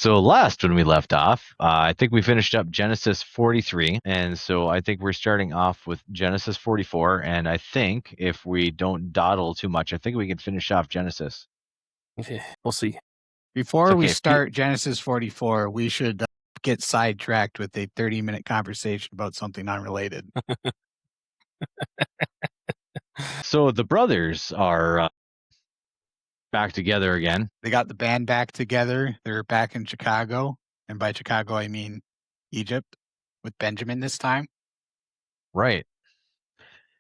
So last when we left off, I think we finished up Genesis 43, and so I think we're starting off with Genesis 44, and I think if we don't dawdle too much, I think we can finish off Genesis. Okay, we'll see. Before we start Genesis 44, we should get sidetracked with a 30-minute conversation about something unrelated. So the brothers are back together again. They got the band back together. They're back in Chicago. And by Chicago, I mean Egypt, with Benjamin this time. Right.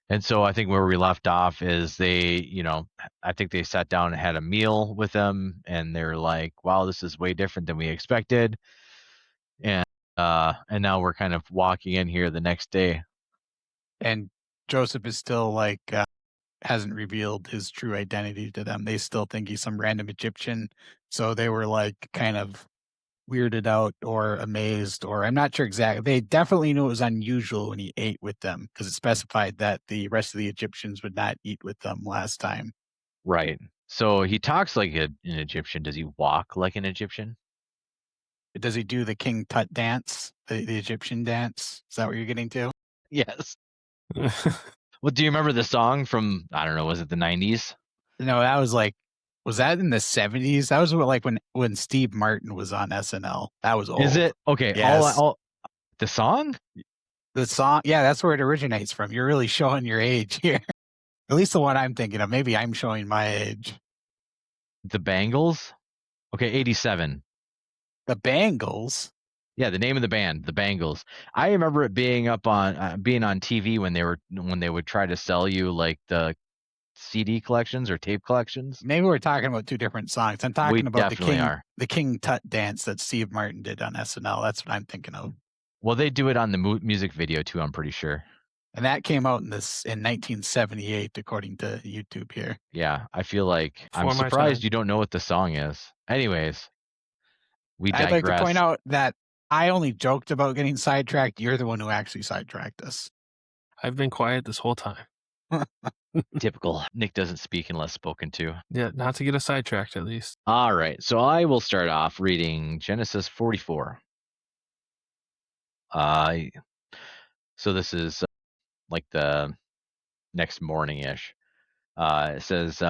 And so I think where we left off is they, I think they sat down and had a meal with them, and they're like, wow, this is way different than we expected. And now we're kind of walking in here the next day. And Joseph is still hasn't revealed his true identity to them. They still think he's some random Egyptian. So they were kind of weirded out or amazed, or I'm not sure exactly. They definitely knew it was unusual when he ate with them because it specified that the rest of the Egyptians would not eat with them last time. Right. So he talks like an Egyptian. Does he walk like an Egyptian? Does he do the King Tut dance, the Egyptian dance? Is that what you're getting to? Yes. Well, do you remember the song from, I don't know, was it the 90s? No, that was that in the 70s? That was when Steve Martin was on SNL. That was old. Is it? Okay. Yes. The song? The song, yeah, that's where it originates from. You're really showing your age here. At least the one I'm thinking of. Maybe I'm showing my age. The Bangles? Okay, 87. The Bangles? Yeah, the name of the band, the Bangles. I remember it being up on being on TV when they would try to sell you like the CD collections or tape collections. Maybe we're talking about two different songs. I'm talking about the King Tut dance that Steve Martin did on SNL. That's what I'm thinking of. Well, they do it on the music video too, I'm pretty sure. And that came out in 1978, according to YouTube here. Yeah, I feel like I'm surprised you don't know what the song is. Anyways, we digress. I'd like to point out that I only joked about getting sidetracked. You're the one who actually sidetracked us. I've been quiet this whole time. Typical. Nick doesn't speak unless spoken to. Yeah, not to get us sidetracked at least. All right, so I will start off reading Genesis 44. So this is like the next morning-ish. It says,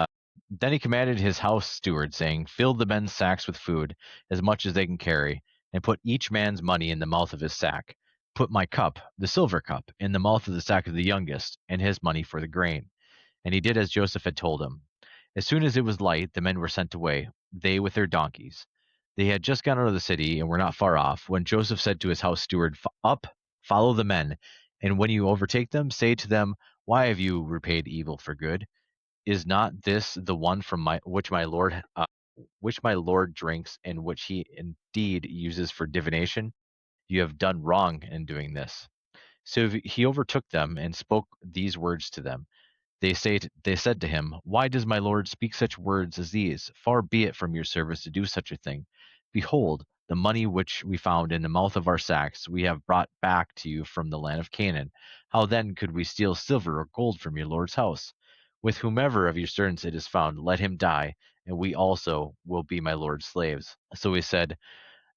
then he commanded his house steward, saying, fill the men's sacks with food, as much as they can carry, and put each man's money in the mouth of his sack. Put my cup, the silver cup, in the mouth of the sack of the youngest, and his money for the grain. And he did as Joseph had told him. As soon as it was light, the men were sent away, they with their donkeys. They had just gone out of the city and were not far off, when Joseph said to his house steward, up, follow the men, and when you overtake them, say to them, why have you repaid evil for good? Is not this the one from which my lord drinks, and which he indeed uses for divination? You have done wrong in doing this. So he overtook them and spoke these words to them. They said to him, why does my lord speak such words as these? Far be it from your servants to do such a thing. Behold, the money which we found in the mouth of our sacks we have brought back to you from the land of Canaan. How then could we steal silver or gold from your lord's house? With whomever of your servants it is found, let him die, and we also will be my lord's slaves. So he said,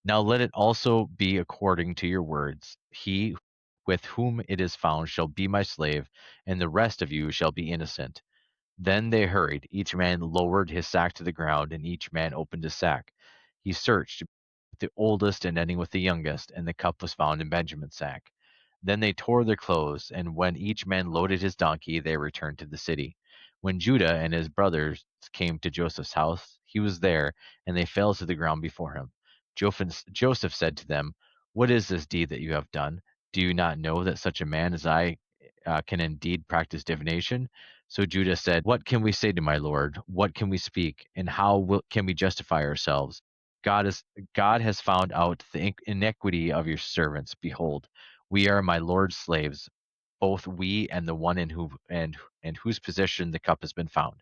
now let it also be according to your words. He with whom it is found shall be my slave, and the rest of you shall be innocent. Then they hurried. Each man lowered his sack to the ground, and each man opened his sack. He searched the oldest and ending with the youngest, and the cup was found in Benjamin's sack. Then they tore their clothes, and when each man loaded his donkey, they returned to the city. When Judah and his brothers came to Joseph's house, he was there, and they fell to the ground before him. Joseph said to them, what is this deed that you have done? Do you not know that such a man as I can indeed practice divination? So Judah said, what can we say to my lord? What can we speak? And how can we justify ourselves? God has found out the iniquity of your servants. Behold, we are my lord's slaves, both we and the one in whose possession the cup has been found.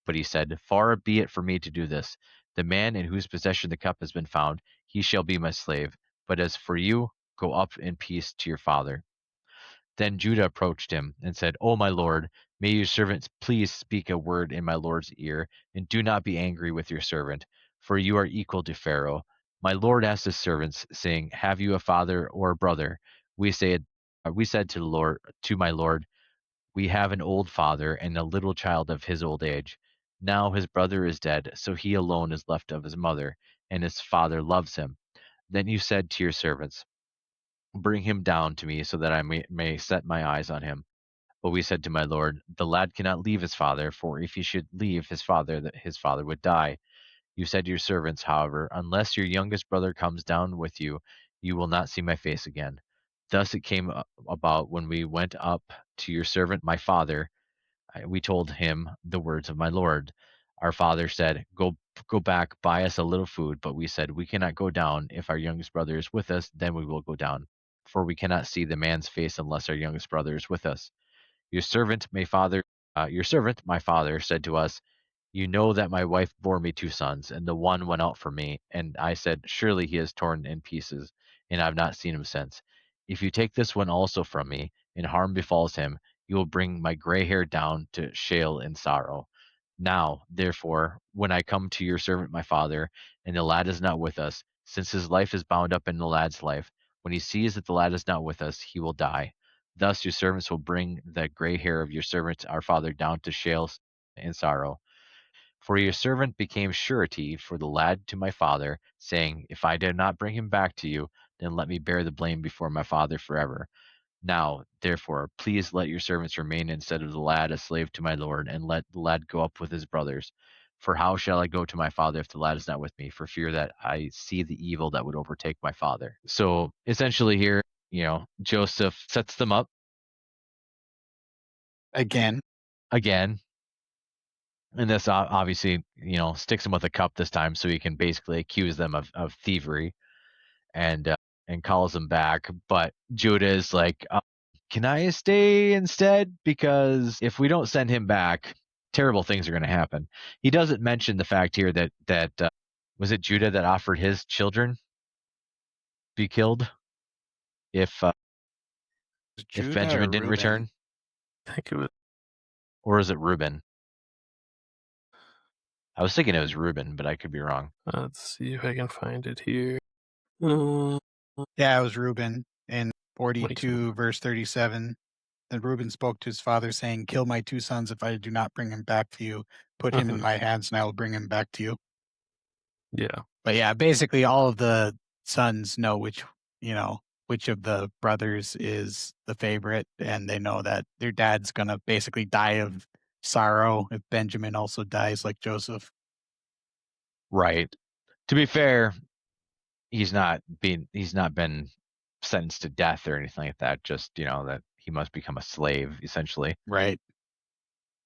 But he said, far be it from me to do this. The man in whose possession the cup has been found, he shall be my slave. But as for you, go up in peace to your father. Then Judah approached him and said, O my lord, may your servant please speak a word in my lord's ear, and do not be angry with your servant, for you are equal to Pharaoh. My lord asked his servants, saying, Have you a father or a brother? We said to my lord, We have an old father and a little child of his old age. Now his brother is dead, so he alone is left of his mother, and his father loves him. Then you said to your servants, Bring him down to me so that I may set my eyes on him. But we said to my lord, The lad cannot leave his father, for if he should leave his father, that his father would die. You said to your servants, however, Unless your youngest brother comes down with you, you will not see my face again. Thus it came about when we went up to your servant my father, we told him the words of my lord. Our father said, Go back, buy us a little food. But we said, We cannot go down. If our youngest brother is with us, then we will go down. For we cannot see the man's face unless our youngest brother is with us. Your servant, my father, said to us, You know that my wife bore me 2 sons, and the one went out from me. And I said, Surely he is torn in pieces, and I have not seen him since. If you take this one also from me, and harm befalls him, you will bring my gray hair down to Sheol in sorrow. Now, therefore, when I come to your servant my father, and the lad is not with us, since his life is bound up in the lad's life, when he sees that the lad is not with us, he will die. Thus your servants will bring the gray hair of your servant our father down to Sheol in sorrow. For your servant became surety for the lad to my father, saying, If I did not bring him back to you, then let me bear the blame before my father forever. Now, therefore, please let your servants remain instead of the lad a slave to my lord, and let the lad go up with his brothers. For how shall I go to my father if the lad is not with me, for fear that I see the evil that would overtake my father? So essentially here, Joseph sets them up Again, again. And this obviously, sticks him with a cup this time, so he can basically accuse them of thievery, and calls them back. But Judah is like, "Can I stay instead? Because if we don't send him back, terrible things are going to happen." He doesn't mention the fact here that was it Judah that offered his children be killed if Judah Benjamin or didn't Reuben? return, I think it was. or is it Reuben? I was thinking it was Reuben, but I could be wrong. Let's see if I can find it here. Uh, Yeah, it was Reuben in Makes 42, verse 37. Then Reuben spoke to his father, saying, Kill my 2 sons if I do not bring him back to you. Put him in my hands, and I will bring him back to you. Yeah. But yeah, basically all of the sons know which of the brothers is the favorite, and they know that their dad's gonna basically die of sorrow if Benjamin also dies like Joseph. Right. To be fair, he's not been sentenced to death or anything like that. Just that he must become a slave essentially. Right.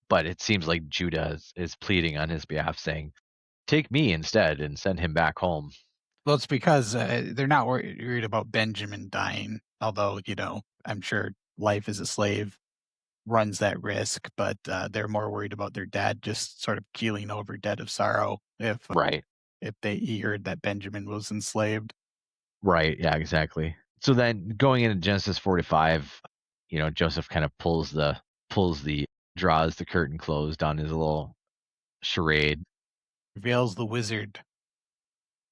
But it seems like Judah is pleading on his behalf, saying, "Take me instead and send him back home." Well, it's because they're not worried about Benjamin dying, although, I'm sure life as a slave runs that risk, but they're more worried about their dad just sort of keeling over dead of sorrow Right. if he heard that Benjamin was enslaved. Right. Yeah. Exactly. So then, going into Genesis 45, Joseph kind of draws the curtain closed on his little charade. Reveals the wizard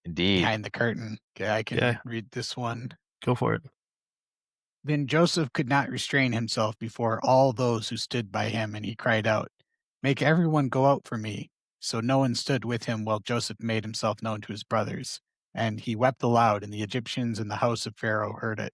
Indeed. behind the curtain. Okay, I can read this one. Go for it. Then Joseph could not restrain himself before all those who stood by him, and he cried out, Make everyone go out for me. So no one stood with him while Joseph made himself known to his brothers. And he wept aloud, and the Egyptians in the house of Pharaoh heard it.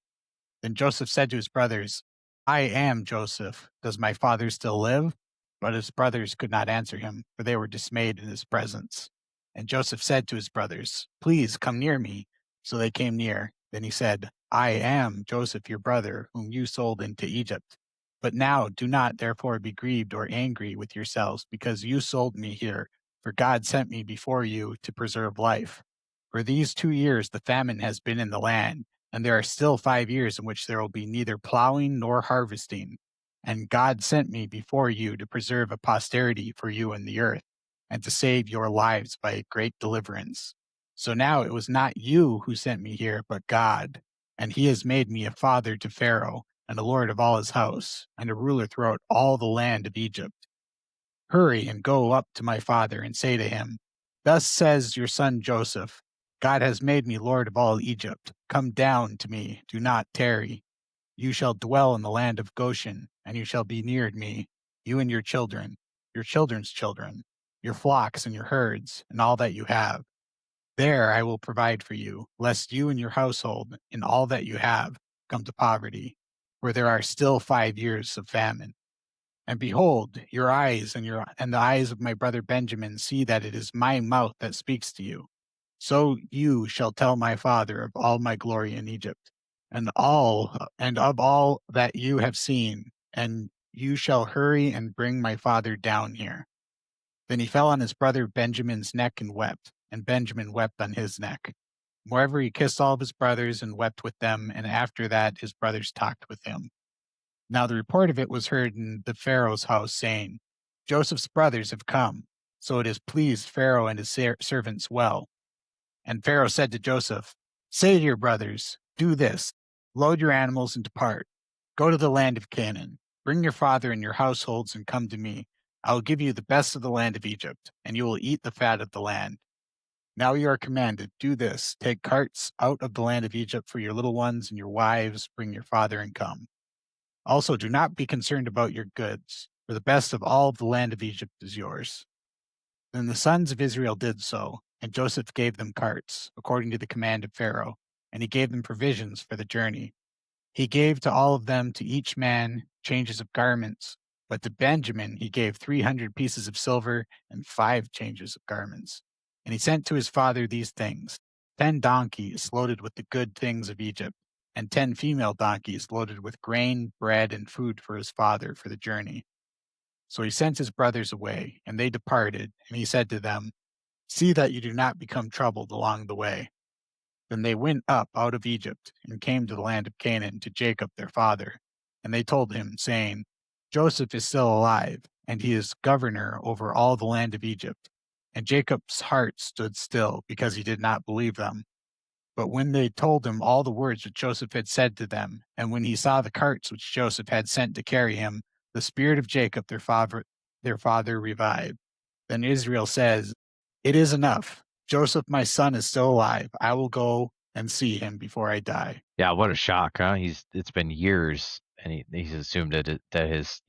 Then Joseph said to his brothers, I am Joseph. Does my father still live? But his brothers could not answer him, for they were dismayed in his presence. And Joseph said to his brothers, Please come near me. So they came near. Then he said, I am Joseph, your brother, whom you sold into Egypt. But now do not therefore be grieved or angry with yourselves, because you sold me here, for God sent me before you to preserve life. For these 2 years the famine has been in the land, and there are still 5 years in which there will be neither plowing nor harvesting. And God sent me before you to preserve a posterity for you in the earth, and to save your lives by a great deliverance. So now it was not you who sent me here, but God, and he has made me a father to Pharaoh, and a lord of all his house, and a ruler throughout all the land of Egypt. Hurry and go up to my father, and say to him, Thus says your son Joseph, God has made me Lord of all Egypt. Come down to me, do not tarry. You shall dwell in the land of Goshen, and you shall be near me, you and your children's children, your flocks and your herds, and all that you have. There I will provide for you, lest you and your household and all that you have come to poverty, for there are still 5 years of famine. And behold, your eyes and the eyes of my brother Benjamin see that it is my mouth that speaks to you. So you shall tell my father of all my glory in Egypt, and of all that you have seen, and you shall hurry and bring my father down here. Then he fell on his brother Benjamin's neck and Benjamin wept on his neck. Moreover, he kissed all of his brothers and wept with them, and after that his brothers talked with him. Now the report of it was heard in the Pharaoh's house, saying, Joseph's brothers have come. So it has pleased Pharaoh and his servants well. And Pharaoh said to Joseph, Say to your brothers, do this, load your animals and depart. Go to the land of Canaan. Bring your father and your households and come to me. I will give you the best of the land of Egypt, and you will eat the fat of the land. Now you are commanded, do this, take carts out of the land of Egypt for your little ones and your wives, bring your father and come. Also, do not be concerned about your goods, for the best of all of the land of Egypt is yours. Then the sons of Israel did so, and Joseph gave them carts, according to the command of Pharaoh, and he gave them provisions for the journey. He gave to all of them, to each man, changes of garments, but to Benjamin he gave 300 pieces of silver and 5 changes of garments. And he sent to his father these things: 10 donkeys loaded with the good things of Egypt, and 10 female donkeys loaded with grain, bread, and food for his father for the journey. So he sent his brothers away, and they departed, and he said to them, See that you do not become troubled along the way. Then they went up out of Egypt, and came to the land of Canaan to Jacob their father. And they told him, saying, Joseph is still alive, and he is governor over all the land of Egypt. And Jacob's heart stood still, because he did not believe them. But when they told him all the words which Joseph had said to them, and when he saw the carts which Joseph had sent to carry him, the spirit of Jacob their father revived. Then Israel says, It is enough. Joseph my son is still alive. I will go and see him before I die. Yeah, what a shock, huh? It's been years, and he's assumed that his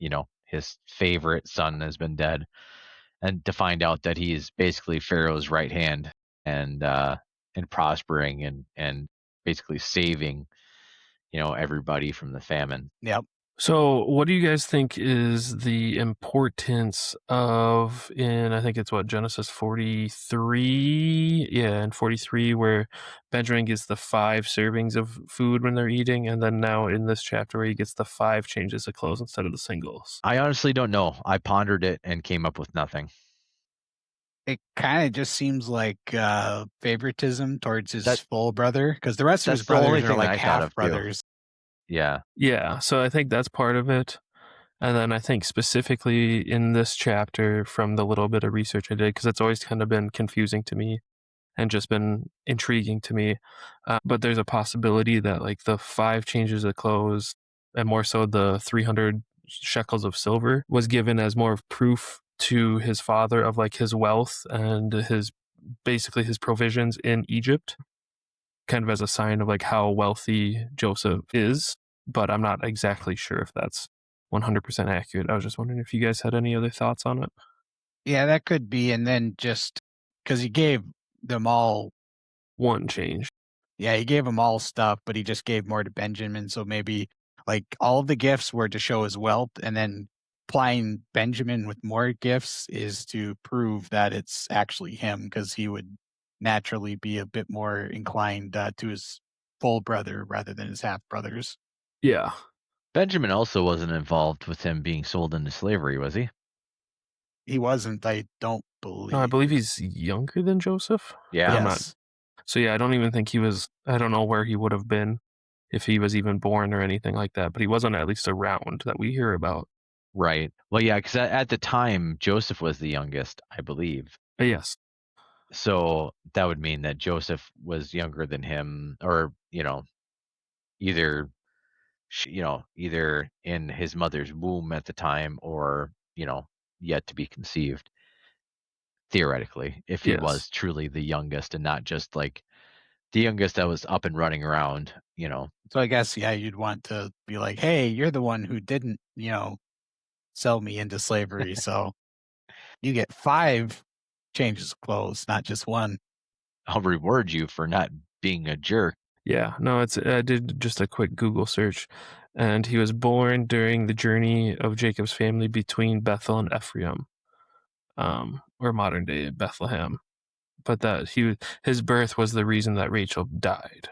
favorite son has been dead, and to find out that he is basically Pharaoh's right hand and prospering and basically saving everybody from the famine. Yep. So, what do you guys think is the importance of, I think it's Genesis 43? Yeah, in 43, where Benjamin gets the 5 servings of food when they're eating, and then now in this chapter where he gets the 5 changes of clothes instead of the singles. I honestly don't know. I pondered it and came up with nothing. It kind of just seems like favoritism towards his full brother, because the rest of his That's the only brothers are thing like I thought of, half too. brothers. Yeah. Yeah, so I think that's part of it. And then I think specifically in this chapter, from the little bit of research I did, because it's always kind of been confusing to me and just been intriguing to me. But there's a possibility that like the 5 changes of clothes, and more so the 300 shekels of silver, was given as more of proof to his father of like his wealth and basically his provisions in Egypt, kind of as a sign of like how wealthy Joseph is. But I'm not exactly sure if that's 100% accurate. I was just wondering if you guys had any other thoughts on it. Yeah, that could be. And then just because he gave them all 1 change. Yeah, he gave them all stuff, but he just gave more to Benjamin. So maybe like all of the gifts were to show his wealth, and then applying Benjamin with more gifts is to prove that it's actually him, because he would naturally be a bit more inclined to his full brother rather than his half brothers. Yeah. Benjamin also wasn't involved with him being sold into slavery, was he? He wasn't, I don't believe. No, I believe he's younger than Joseph. Yeah. But I'm not. Yes. So yeah, I don't even think he was. I don't know where he would have been if he was even born or anything like that. But he wasn't at least around that we hear about. Right. Well, yeah, because at the time, Joseph was the youngest, I believe. Yes. So that would mean that Joseph was younger than him, or, either in his mother's womb at the time, or, yet to be conceived, theoretically, if he Yes. was truly the youngest and not just like the youngest that was up and running around, So I guess, yeah, you'd want to be like, hey, you're the one who didn't, sell me into slavery. So you get 5 changes of clothes, not just one. I'll reward you for not being a jerk. Yeah, no, I did just a quick Google search, and he was born during the journey of Jacob's family between Bethel and Ephraim, or modern day Bethlehem. But that his birth was the reason that Rachel died.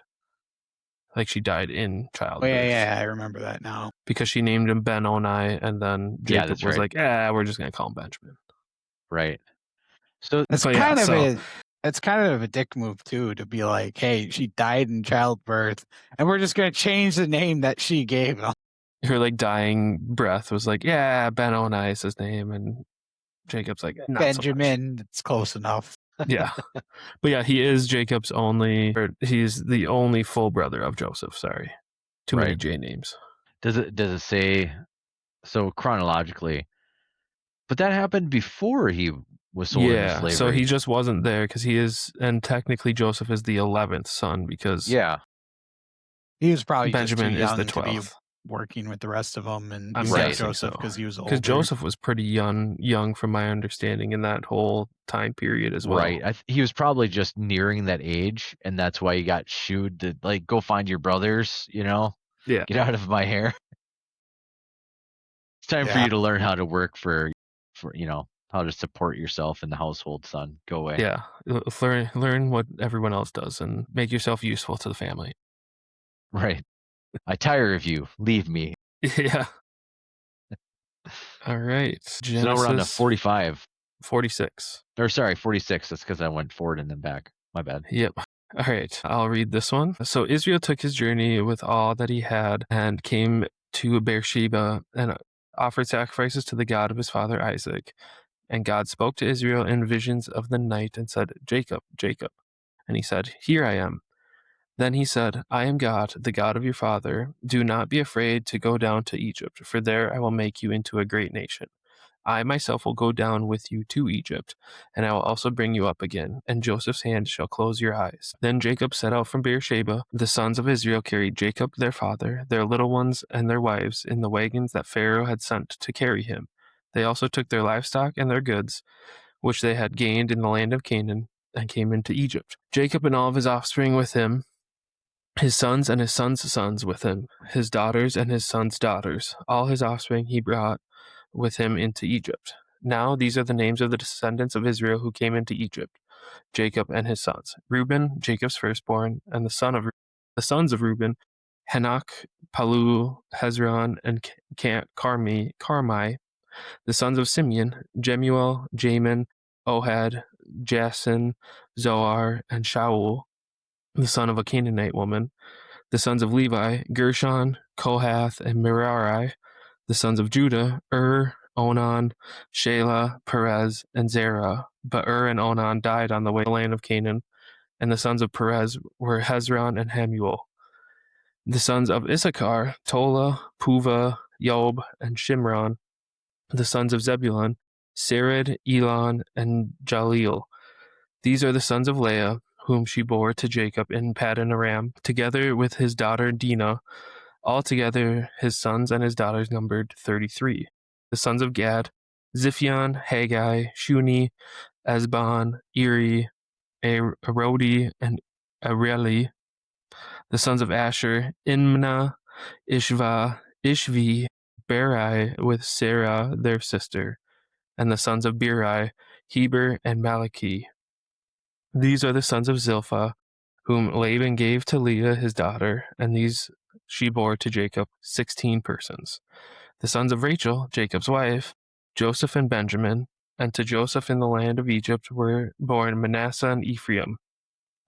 Like, she died in childbirth. Oh, yeah, I remember that now. Because she named him Ben-Oni, and then Jacob was like, we're just gonna call him Benjamin. Right. So it's kind of a dick move too, to be like, hey, she died in childbirth, and we're just gonna change the name that she gave him. Her like dying breath was like, Ben-Oni is his name, and Jacob's like, not Benjamin. So it's close enough. Yeah, but yeah, he is he's the only full brother of Joseph. Sorry, too many J names. Does it say so chronologically? But that happened before he was sold into slavery. So he just wasn't there because he is, and technically Joseph is the 11th son because he was probably Benjamin just is the 12th. To be working with the rest of them, and Joseph because he was older. Because Joseph was pretty young from my understanding in that whole time period as well. Right, he was probably just nearing that age, and that's why he got shooed to like go find your brothers. Yeah, get out of my hair. It's time for you to learn how to work for how to support yourself in the household, son. Go away. Yeah, learn what everyone else does and make yourself useful to the family. Right. I tire of you. Leave me. Yeah. All right. So now we're on to 46. Or sorry, 46. That's because I went forward and then back. My bad. Yep. All right. I'll read this one. So Israel took his journey with all that he had and came to Beersheba and offered sacrifices to the God of his father Isaac. And God spoke to Israel in visions of the night and said, Jacob, Jacob. And he said, Here I am. Then he said, I am God, the God of your father. Do not be afraid to go down to Egypt, for there I will make you into a great nation. I myself will go down with you to Egypt, and I will also bring you up again, and Joseph's hand shall close your eyes. Then Jacob set out from Beersheba. The sons of Israel carried Jacob their father, their little ones, and their wives in the wagons that Pharaoh had sent to carry him. They also took their livestock and their goods, which they had gained in the land of Canaan, and came into Egypt. Jacob and all of his offspring with him, his sons and his sons' sons with him, his daughters and his sons' daughters, all his offspring he brought with him into Egypt. Now these are the names of the descendants of Israel who came into Egypt: Jacob and his sons: Reuben, Jacob's firstborn, and the sons of Reuben, Hanok, Palu, Hezron, and Carmi. The sons of Simeon, Jemuel, Jamin, Ohad, Jason, Zoar, and Shaul, the son of a Canaanite woman. The sons of Levi, Gershon, Kohath, and Merari. The sons of Judah, Onan, Shelah, Perez, and Zerah. But and Onan died on the way to the land of Canaan. And the sons of Perez were Hezron and Hamuel. The sons of Issachar, Tola, Puva, Yob, and Shimron. The sons of Zebulun, Sered, Elon, and Jaleel. These are the sons of Leah, whom she bore to Jacob in Paddan Aram, together with his daughter Dinah. Altogether his sons and his daughters numbered 33. The sons of Gad, Ziphion, Haggai, Shuni, Esbon, Eri, Arodi, and Areli. The sons of Asher, Imnah, Ishvi, Berai with Sarah their sister. And the sons of Berai, Heber, and Malachi. These are the sons of Zilpah, whom Laban gave to Leah his daughter, and these she bore to Jacob, 16 persons. The sons of Rachel, Jacob's wife, Joseph and Benjamin, and to Joseph in the land of Egypt were born Manasseh and Ephraim,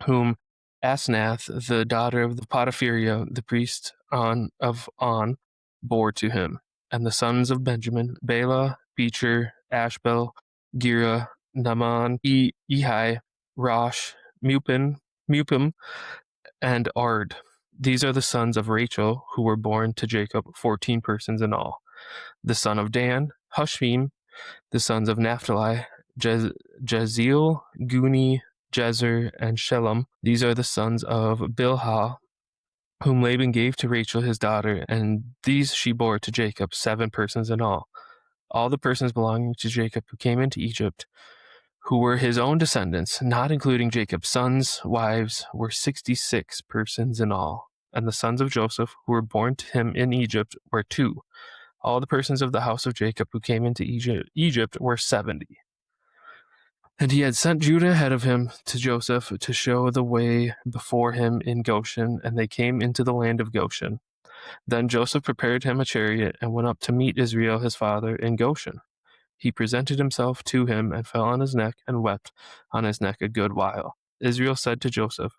whom Asnath, the daughter of the Potipharah, the priest of On, bore to him. And the sons of Benjamin, Bela, Beecher, Ashbel, Gera, Naaman, Ehi, Rosh, Mupim, and Ard. These are the sons of Rachel, who were born to Jacob, 14 persons in all. The son of Dan, Hushim. The sons of Naphtali, Jeziel, Guni, Jezer, and Shalem. These are the sons of Bilhah, whom Laban gave to Rachel his daughter, and these she bore to Jacob, 7 persons in all. All the persons belonging to Jacob who came into Egypt, who were his own descendants, not including Jacob's sons, wives, were 66 persons in all. And the sons of Joseph, who were born to him in Egypt, were 2. All the persons of the house of Jacob who came into Egypt were 70. And he had sent Judah ahead of him to Joseph to show the way before him in Goshen, and they came into the land of Goshen. Then Joseph prepared him a chariot and went up to meet Israel his father in Goshen. He presented himself to him and fell on his neck and wept on his neck a good while. Israel said to Joseph,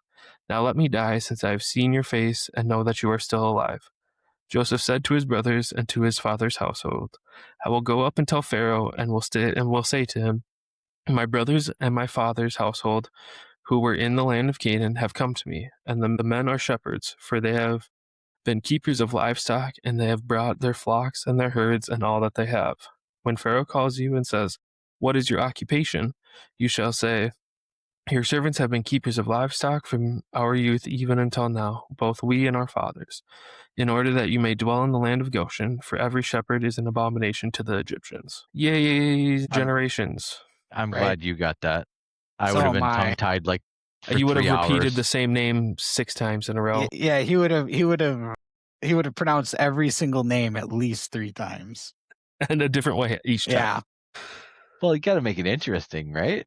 "Now let me die, since I have seen your face and know that you are still alive." Joseph said to his brothers and to his father's household, "I will go up and tell Pharaoh, and will say to him, my brothers and my father's household, who were in the land of Canaan, have come to me, and the men are shepherds, for they have been keepers of livestock, and they have brought their flocks and their herds and all that they have. When Pharaoh calls you and says, 'What is your occupation?' you shall say, 'Your servants have been keepers of livestock from our youth even until now, both we and our fathers, in order that you may dwell in the land of Goshen, for every shepherd is an abomination to the Egyptians.'" Yay, generations. I'm Right. glad you got that. I So would have am been I. tongue-tied like for You would 3 have repeated hours. the same name 6 times in a row. Yeah, he would have pronounced every single name at least 3 times. In a different way each time. Yeah. Well, you got to make it interesting, right?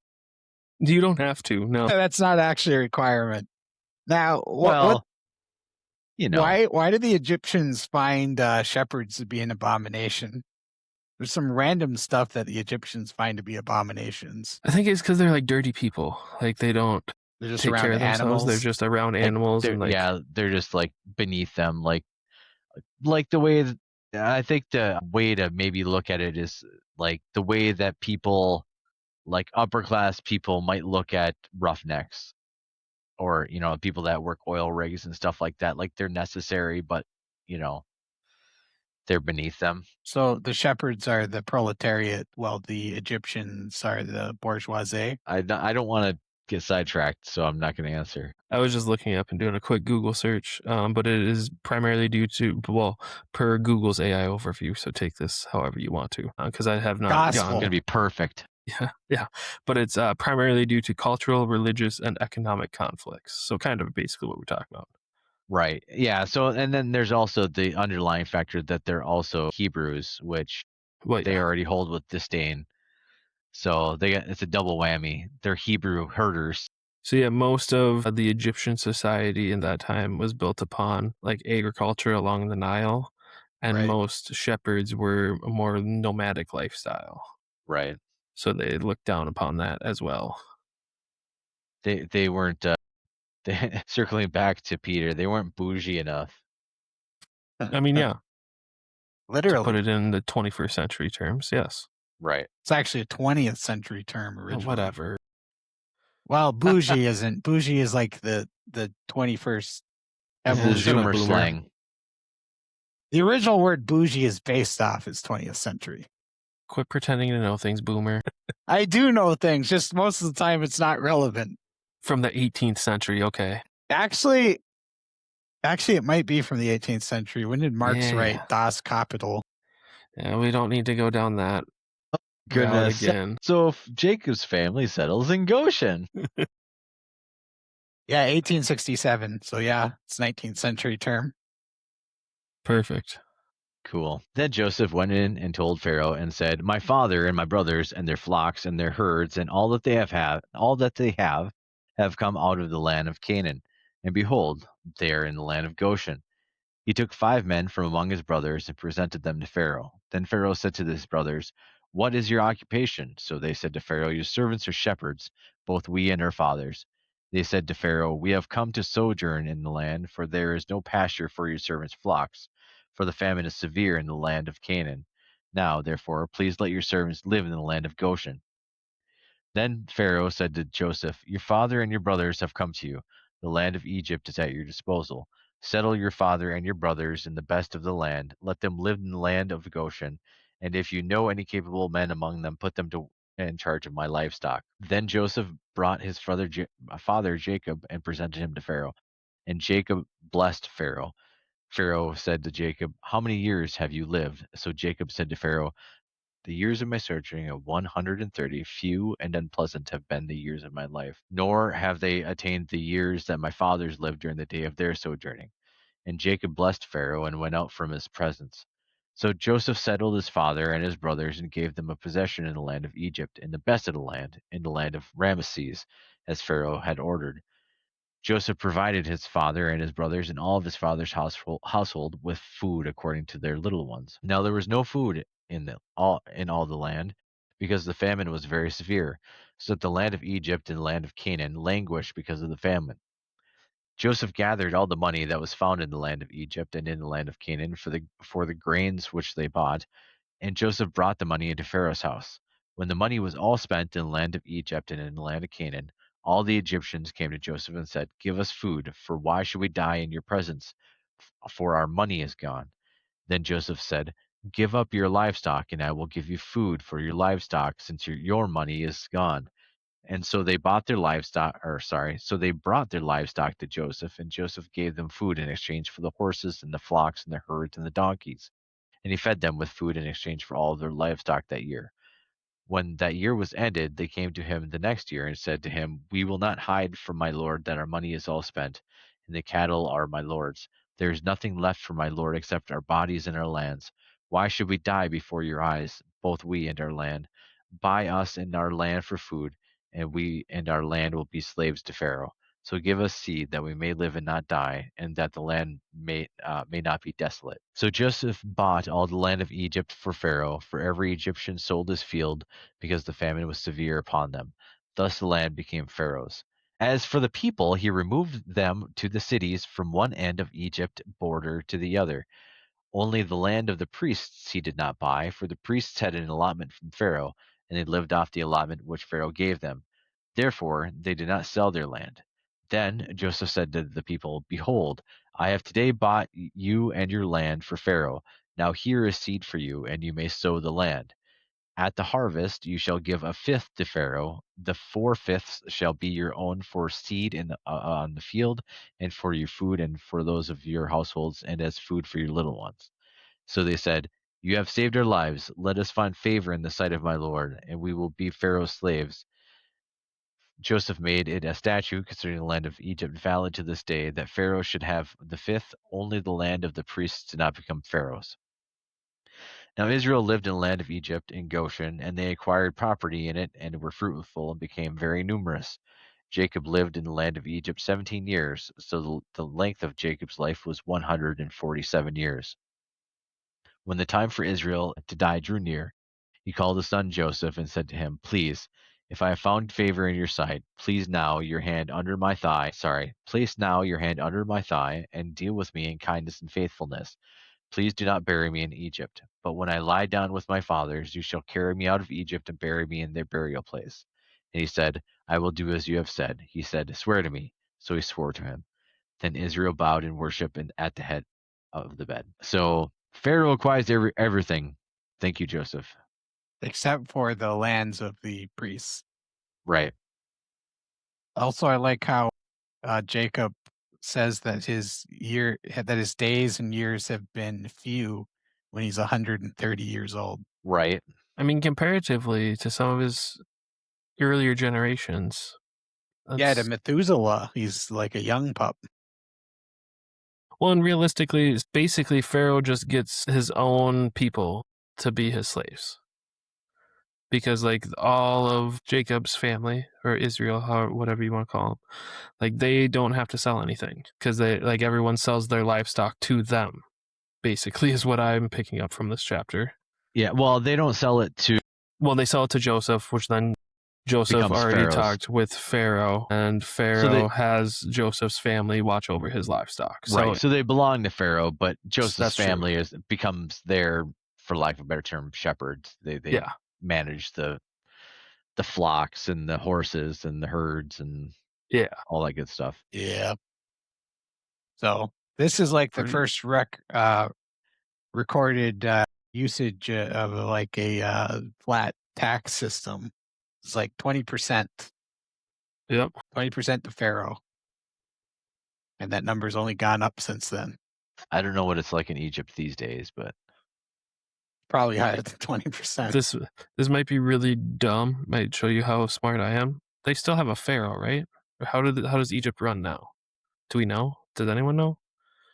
You don't have to, no. That's not actually a requirement. Now, Well, you know, why did the Egyptians find shepherds to be an abomination? There's some random stuff that the Egyptians find to be abominations. I think it's because they're like dirty people. Like they don't They're just take around care of themselves. They're animals. just around like, animals they're, and like yeah, they're just like beneath them, like the way that, I think the way to maybe look at it is like the way that people, like upper class people, might look at roughnecks, or people that work oil rigs and stuff like that. Like they're necessary, but they're beneath them. So the shepherds are the proletariat, while the Egyptians are the bourgeoisie. I don't want to get sidetracked, so I'm not going to answer. I was just looking up and doing a quick Google search, but it is primarily due to, per Google's AI overview. So take this however you want to, because I have not Gospel. It's going to be perfect. Yeah. But it's primarily due to cultural, religious, and economic conflicts. So kind of basically what we're talking about. Right. Yeah. So, and then there's also the underlying factor that they're also Hebrews, which they already hold with disdain. So it's a double whammy. They're Hebrew herders. So yeah, most of the Egyptian society in that time was built upon like agriculture along the Nile, and Right. most shepherds were a more nomadic lifestyle. Right. So they looked down upon that as well. They weren't circling back to Peter. They weren't bougie enough. I mean, yeah. Literally. To put it in the 21st century terms, yes. Right. It's actually a 20th century term originally. Whatever. Well, bougie isn't. Bougie is like the 21st evolution. Zoomer slang. The original word bougie is based off its 20th century. Quit pretending to know things, boomer. I do know things, just most of the time it's not relevant. From the 18th century, okay. Actually, it might be from the 18th century. When did Marx write Das Kapital? Yeah, we don't need to go down that. Goodness. Again. So Jacob's family settles in Goshen. Yeah, 1867. So yeah, it's 19th century term. Perfect. Cool. Then Joseph went in and told Pharaoh and said, "My father and my brothers and their flocks and their herds and all that they have come out of the land of Canaan. And behold, they are in the land of Goshen." He took 5 men from among his brothers and presented them to Pharaoh. Then Pharaoh said to his brothers, "What is your occupation?" So they said to Pharaoh, "Your servants are shepherds, both we and our fathers." They said to Pharaoh, "We have come to sojourn in the land, for there is no pasture for your servants' flocks, for the famine is severe in the land of Canaan. Now, therefore, please let your servants live in the land of Goshen." Then Pharaoh said to Joseph, "Your father and your brothers have come to you. The land of Egypt is at your disposal. Settle your father and your brothers in the best of the land. Let them live in the land of Goshen. And if you know any capable men among them, put them to in charge of my livestock. Then Joseph brought his father Jacob and presented him to Pharaoh. And Jacob blessed Pharaoh. Pharaoh said to Jacob, "How many years have you lived?" So Jacob said to Pharaoh, "The years of my sojourning of 130, few and unpleasant have been the years of my life, nor have they attained the years that my fathers lived during the day of their sojourning." And Jacob blessed Pharaoh and went out from his presence. So Joseph settled his father and his brothers and gave them a possession in the land of Egypt, in the best of the land, in the land of Ramesses, as Pharaoh had ordered. Joseph provided his father and his brothers and all of his father's household with food according to their little ones. Now there was no food in all the land, because the famine was very severe, so that the land of Egypt and the land of Canaan languished because of the famine. Joseph gathered all the money that was found in the land of Egypt and in the land of Canaan for the grains which they bought, and Joseph brought the money into Pharaoh's house. When the money was all spent in the land of Egypt and in the land of Canaan, all the Egyptians came to Joseph and said, "Give us food, for why should we die in your presence? For our money is gone." Then Joseph said, "Give up your livestock, and I will give you food for your livestock, since your money is gone." And so they so they brought their livestock to Joseph, and Joseph gave them food in exchange for the horses and the flocks and the herds and the donkeys. And he fed them with food in exchange for all of their livestock that year. When that year was ended, they came to him the next year and said to him, "We will not hide from my lord that our money is all spent, and the cattle are my lord's. There is nothing left for my lord except our bodies and our lands. Why should we die before your eyes, both we and our land? Buy us and our land for food, and we and our land will be slaves to Pharaoh. So give us seed that we may live and not die, and that the land may not be desolate." So Joseph bought all the land of Egypt for Pharaoh, for every Egyptian sold his field, because the famine was severe upon them. Thus the land became Pharaoh's. As for the people, he removed them to the cities from one end of Egypt border to the other. Only the land of the priests he did not buy, for the priests had an allotment from Pharaoh, and they lived off the allotment which Pharaoh gave them. Therefore they did not sell their land. Then Joseph said to the people, "Behold, I have today bought you and your land for Pharaoh. Now here is seed for you, and you may sow the land. At the harvest you shall give a fifth to Pharaoh. The 4/5 shall be your own for seed on the field, and for your food, and for those of your households, and as food for your little ones." So they said, "You have saved our lives. Let us find favor in the sight of my lord, and we will be Pharaoh's slaves." Joseph made it a statute concerning the land of Egypt valid to this day, that Pharaoh should have the fifth, only the land of the priests did not become Pharaoh's. Now Israel lived in the land of Egypt in Goshen, and they acquired property in it, and were fruitful, and became very numerous. Jacob lived in the land of Egypt 17 years, so the length of Jacob's life was 147 years. When the time for Israel to die drew near, he called his son Joseph and said to him, "Please, if I have found favor in your sight, place now your hand under my thigh, and deal with me in kindness and faithfulness. Please do not bury me in Egypt. But when I lie down with my fathers, you shall carry me out of Egypt and bury me in their burial place." And he said, "I will do as you have said." He said, "Swear to me." So he swore to him. Then Israel bowed in worship at the head of the bed. So Pharaoh acquires everything. Thank you, Joseph. except for the lands of the priests. Right. Also, I like how Jacob says that his days and years have been few when he's 130 years old. Right. I mean, comparatively to some of his earlier generations. Yeah, to Methuselah, he's like a young pup. Well, and realistically, it's basically Pharaoh just gets his own people to be his slaves. Because, like, all of Jacob's family, or Israel, whatever you want to call them, like, they don't have to sell anything. Because everyone sells their livestock to them, basically, is what I'm picking up from this chapter. Yeah, well, they don't sell it to... Well, they sell it to Joseph, which then Joseph becomes already Pharaoh's. talked with Pharaoh, and Pharaoh has Joseph's family watch over his livestock. Right. So they belong to Pharaoh, but Joseph's That's true. family becomes their, for lack of a better term, shepherds. They Yeah. manage the flocks and the horses and the herds and Yeah. all that good stuff. Yeah. So this is like the first recorded usage of like a flat tax system. It's like 20%. Yep. 20% to Pharaoh. And that number's only gone up since then. I don't know what it's like in Egypt these days, but Probably higher than 20%. This might be really dumb. Might show you how smart I am. They still have a pharaoh, right? How does Egypt run now? Do we know? Does anyone know?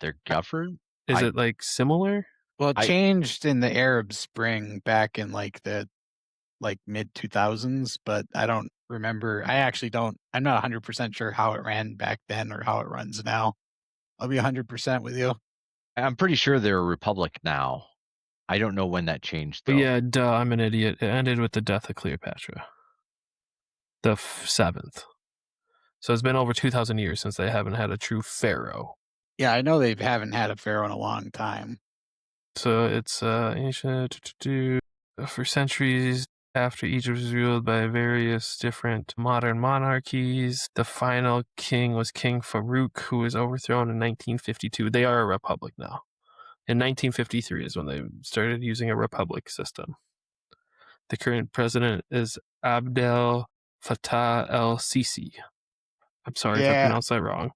they're governed. Is it like similar? Well, it changed in the Arab Spring back in like the mid 2000s, but I don't remember. I'm not 100% sure how it ran back then or how it runs now. I'll be 100% with you. I'm pretty sure they're a republic now. I don't know when that changed, though. But yeah, duh, I'm an idiot. It ended with the death of Cleopatra. The 7th. So it's been over 2,000 years since they haven't had a true pharaoh. Yeah, I know they haven't had a pharaoh in a long time. So it's ancient for centuries after Egypt was ruled by various different modern monarchies. The final king was King Farouk, who was overthrown in 1952. They are a republic now. In 1953 is when they started using a republic system. The current president is Abdel Fattah el-Sisi. I'm sorry if I pronounced that wrong.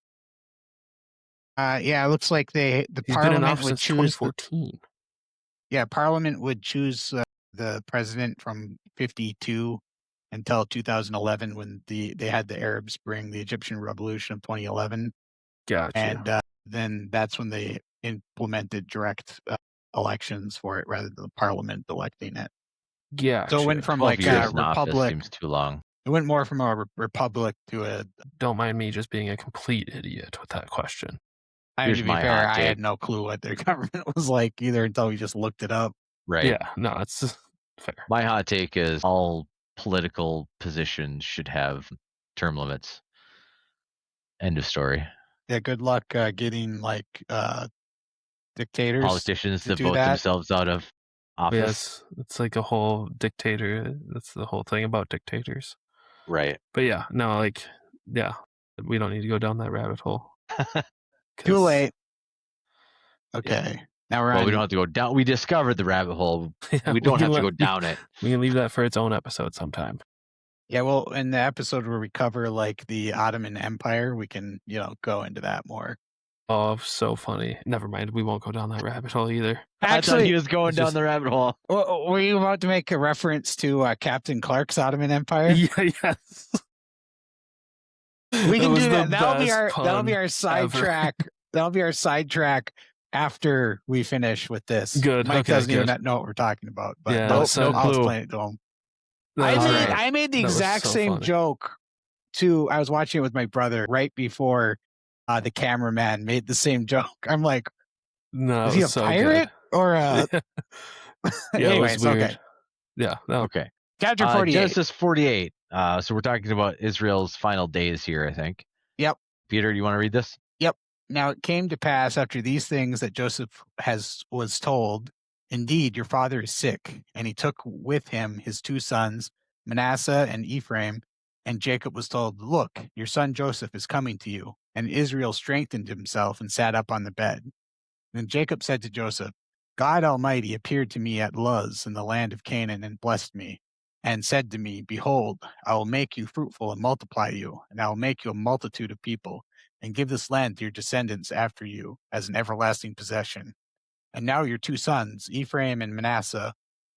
Yeah, it looks like the He's parliament been in office would since choose 2014. Parliament would choose the president from 52 until 2011 when they had the Arab Spring, the Egyptian Revolution of 2011. Gotcha. And then that's when they implemented direct elections for it rather than the parliament electing it. Gotcha. So it went from 12 like years a in office republic. seems too long. It went more from a republic to a. Don't mind me just being a complete idiot with that question. To be fair, I had no clue what their government was like either until we just looked it up. Right. Yeah, no, it's fair. My hot take is all political positions should have term limits. End of story. Yeah, good luck getting like dictators, politicians to to vote that. themselves out of office. Yes, it's like a whole dictator. That's the whole thing about dictators. Right. But yeah, no, we don't need to go down that rabbit hole. Too late. Okay. Now we're on. Well, we don't have to go down. We discovered the rabbit hole. We don't have to go down it. We can leave that for its own episode sometime. Yeah, well, in the episode where we cover like the Ottoman Empire, we can, go into that more. Oh, so funny. Never mind. We won't go down that rabbit hole either. I thought he was going down the rabbit hole. Were you about to make a reference to Captain Clark's Ottoman Empire? Yeah, yes. We can do that. That'll be our sidetrack. That'll be our sidetrack after we finish with this. Good. Mike doesn't even know what we're talking about. But yeah, no clue. I'll explain it to him. I made the exact same joke too. I was watching it with my brother right before the cameraman made the same joke. I'm like, no, is he a pirate or a? Anyway, it's weird. okay. Yeah. No. Okay. Chapter 48. Genesis 48. So we're talking about Israel's final days here, I think. Yep. Peter, do you want to read this? Yep. Now it came to pass after these things that Joseph was told, indeed, your father is sick. And he took with him his two sons, Manasseh and Ephraim. And Jacob was told, look, your son Joseph is coming to you. And Israel strengthened himself and sat up on the bed. Then Jacob said to Joseph, God Almighty appeared to me at Luz in the land of Canaan and blessed me, and said to me, behold, I will make you fruitful and multiply you, and I will make you a multitude of people, and give this land to your descendants after you as an everlasting possession. And now your two sons, Ephraim and Manasseh,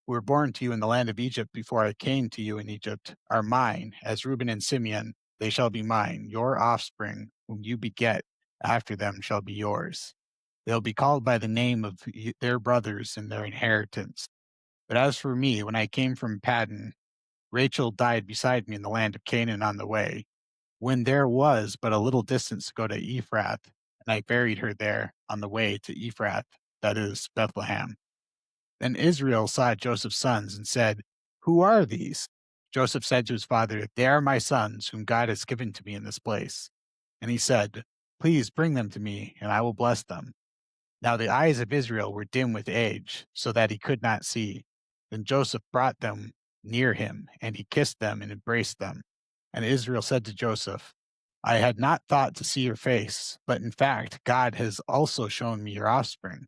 who were born to you in the land of Egypt before I came to you in Egypt, are mine, as Reuben and Simeon, they shall be mine. Your offspring, whom you beget after them, shall be yours. They'll be called by the name of their brothers in their inheritance. But as for me, when I came from Paddan, Rachel died beside me in the land of Canaan on the way, when there was but a little distance to go to Ephrath, and I buried her there on the way to Ephrath, that is, Bethlehem. Then Israel saw Joseph's sons and said, who are these? Joseph said to his father, they are my sons, whom God has given to me in this place. And he said, please bring them to me, and I will bless them. Now the eyes of Israel were dim with age, so that he could not see. Then Joseph brought them near him, and he kissed them and embraced them. And Israel said to Joseph, I had not thought to see your face, but in fact God has also shown me your offspring.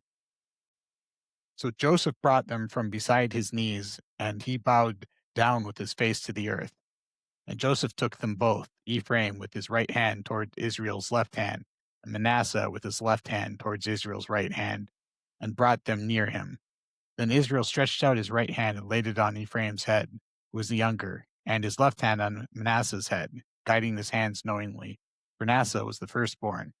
So Joseph brought them from beside his knees, and he bowed down with his face to the earth. And Joseph took them both, Ephraim with his right hand toward Israel's left hand, and Manasseh with his left hand towards Israel's right hand, and brought them near him. Then Israel stretched out his right hand and laid it on Ephraim's head, who was the younger, and his left hand on Manasseh's head, guiding his hands knowingly. Manasseh was the firstborn.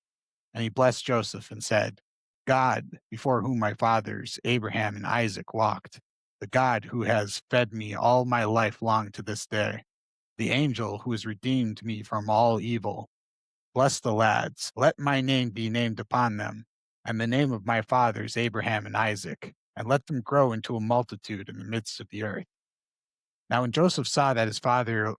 And he blessed Joseph and said, God, before whom my fathers, Abraham and Isaac, walked, the God who has fed me all my life long to this day, the angel who has redeemed me from all evil. Bless the lads. Let my name be named upon them, and the name of my fathers, Abraham and Isaac, and let them grow into a multitude in the midst of the earth. Now when Joseph saw that his father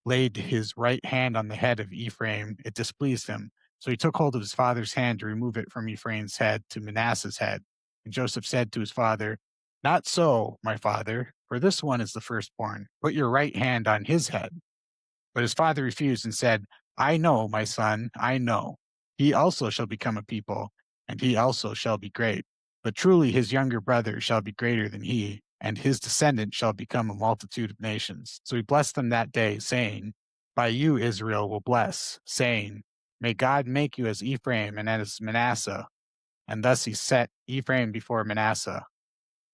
laid his right hand on the head of Ephraim, it displeased him. So he took hold of his father's hand to remove it from Ephraim's head to Manasseh's head. And Joseph said to his father, Not so, my father, for this one is the firstborn. Put your right hand on his head. But his father refused and said, I know, my son, I know. He also shall become a people, and he also shall be great. But truly his younger brother shall be greater than he, and his descendant shall become a multitude of nations. So he blessed them that day, saying, By you Israel will bless, saying, May God make you as Ephraim and as Manasseh. And thus he set Ephraim before Manasseh.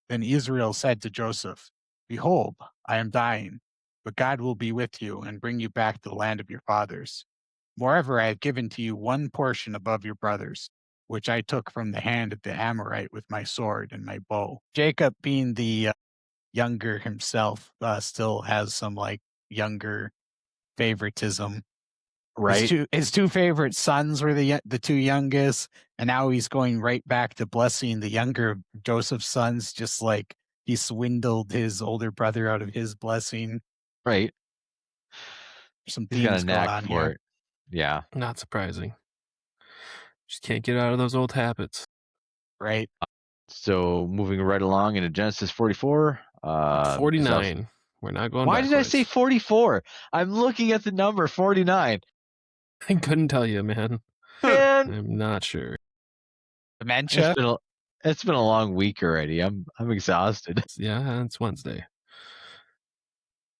Then Israel said to Joseph, Behold, I am dying, but God will be with you and bring you back to the land of your fathers. Moreover, I have given to you one portion above your brothers, which I took from the hand of the Amorite with my sword and my bow. Jacob, being the younger himself, still has some like younger favoritism. Right. His two favorite sons were the two youngest, and now he's going right back to blessing the younger of Joseph's sons, just like he swindled his older brother out of his blessing. Right. Some He's got themes a going knack on for here. it. Yeah. Not surprising. Just can't get out of those old habits. Right. So moving right along into Genesis 44. 49. We're not going Why backwards. did I say 44? I'm looking at the number 49. I couldn't tell you, man. Man, I'm not sure. Dementia. it's been a long week already. I'm exhausted. Yeah, it's Wednesday.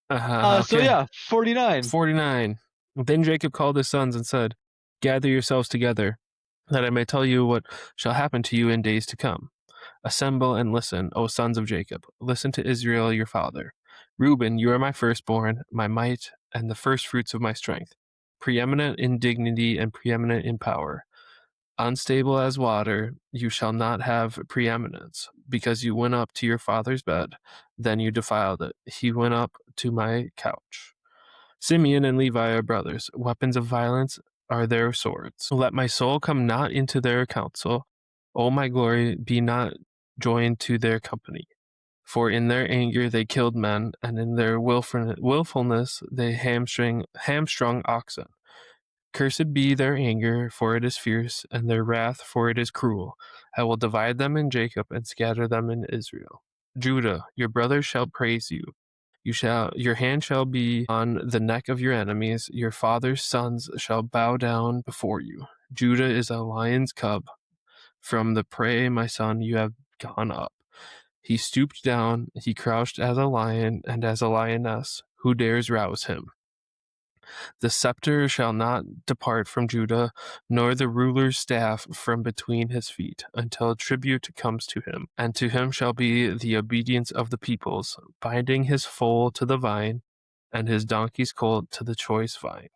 So Okay. yeah, 49. 49. Then Jacob called his sons and said, Gather yourselves together, that I may tell you what shall happen to you in days to come. Assemble and listen, O sons of Jacob. Listen to Israel your father. Reuben, you are my firstborn, my might, and the firstfruits of my strength, preeminent in dignity and preeminent in power. Unstable as water, you shall not have preeminence, because you went up to your father's bed, then you defiled it. He went up to my couch. Simeon and Levi are brothers. Weapons of violence are their swords. Let my soul come not into their counsel. O my glory, be not joined to their company. For in their anger they killed men, and in their willfulness they hamstrung oxen. Cursed be their anger, for it is fierce, and their wrath, for it is cruel. I will divide them in Jacob and scatter them in Israel. Judah, your brothers shall praise you. Your hand shall be on the neck of your enemies. Your father's sons shall bow down before you. Judah is a lion's cub. From the prey, my son, you have gone up. He stooped down. He crouched as a lion and as a lioness. Who dares rouse him? The scepter shall not depart from Judah, nor the ruler's staff from between his feet, until tribute comes to him. And to him shall be the obedience of the peoples, binding his foal to the vine, and his donkey's colt to the choice vine.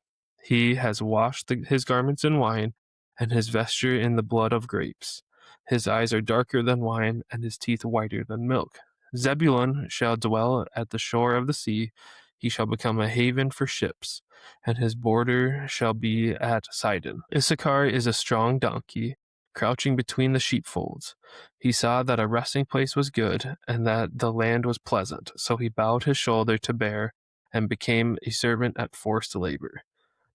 He has washed his garments in wine, and his vesture in the blood of grapes. His eyes are darker than wine, and his teeth whiter than milk. Zebulun shall dwell at the shore of the sea. He shall become a haven for ships, and his border shall be at Sidon. Issachar is a strong donkey, crouching between the sheepfolds. He saw that a resting place was good, and that the land was pleasant, so he bowed his shoulder to bear, and became a servant at forced labor.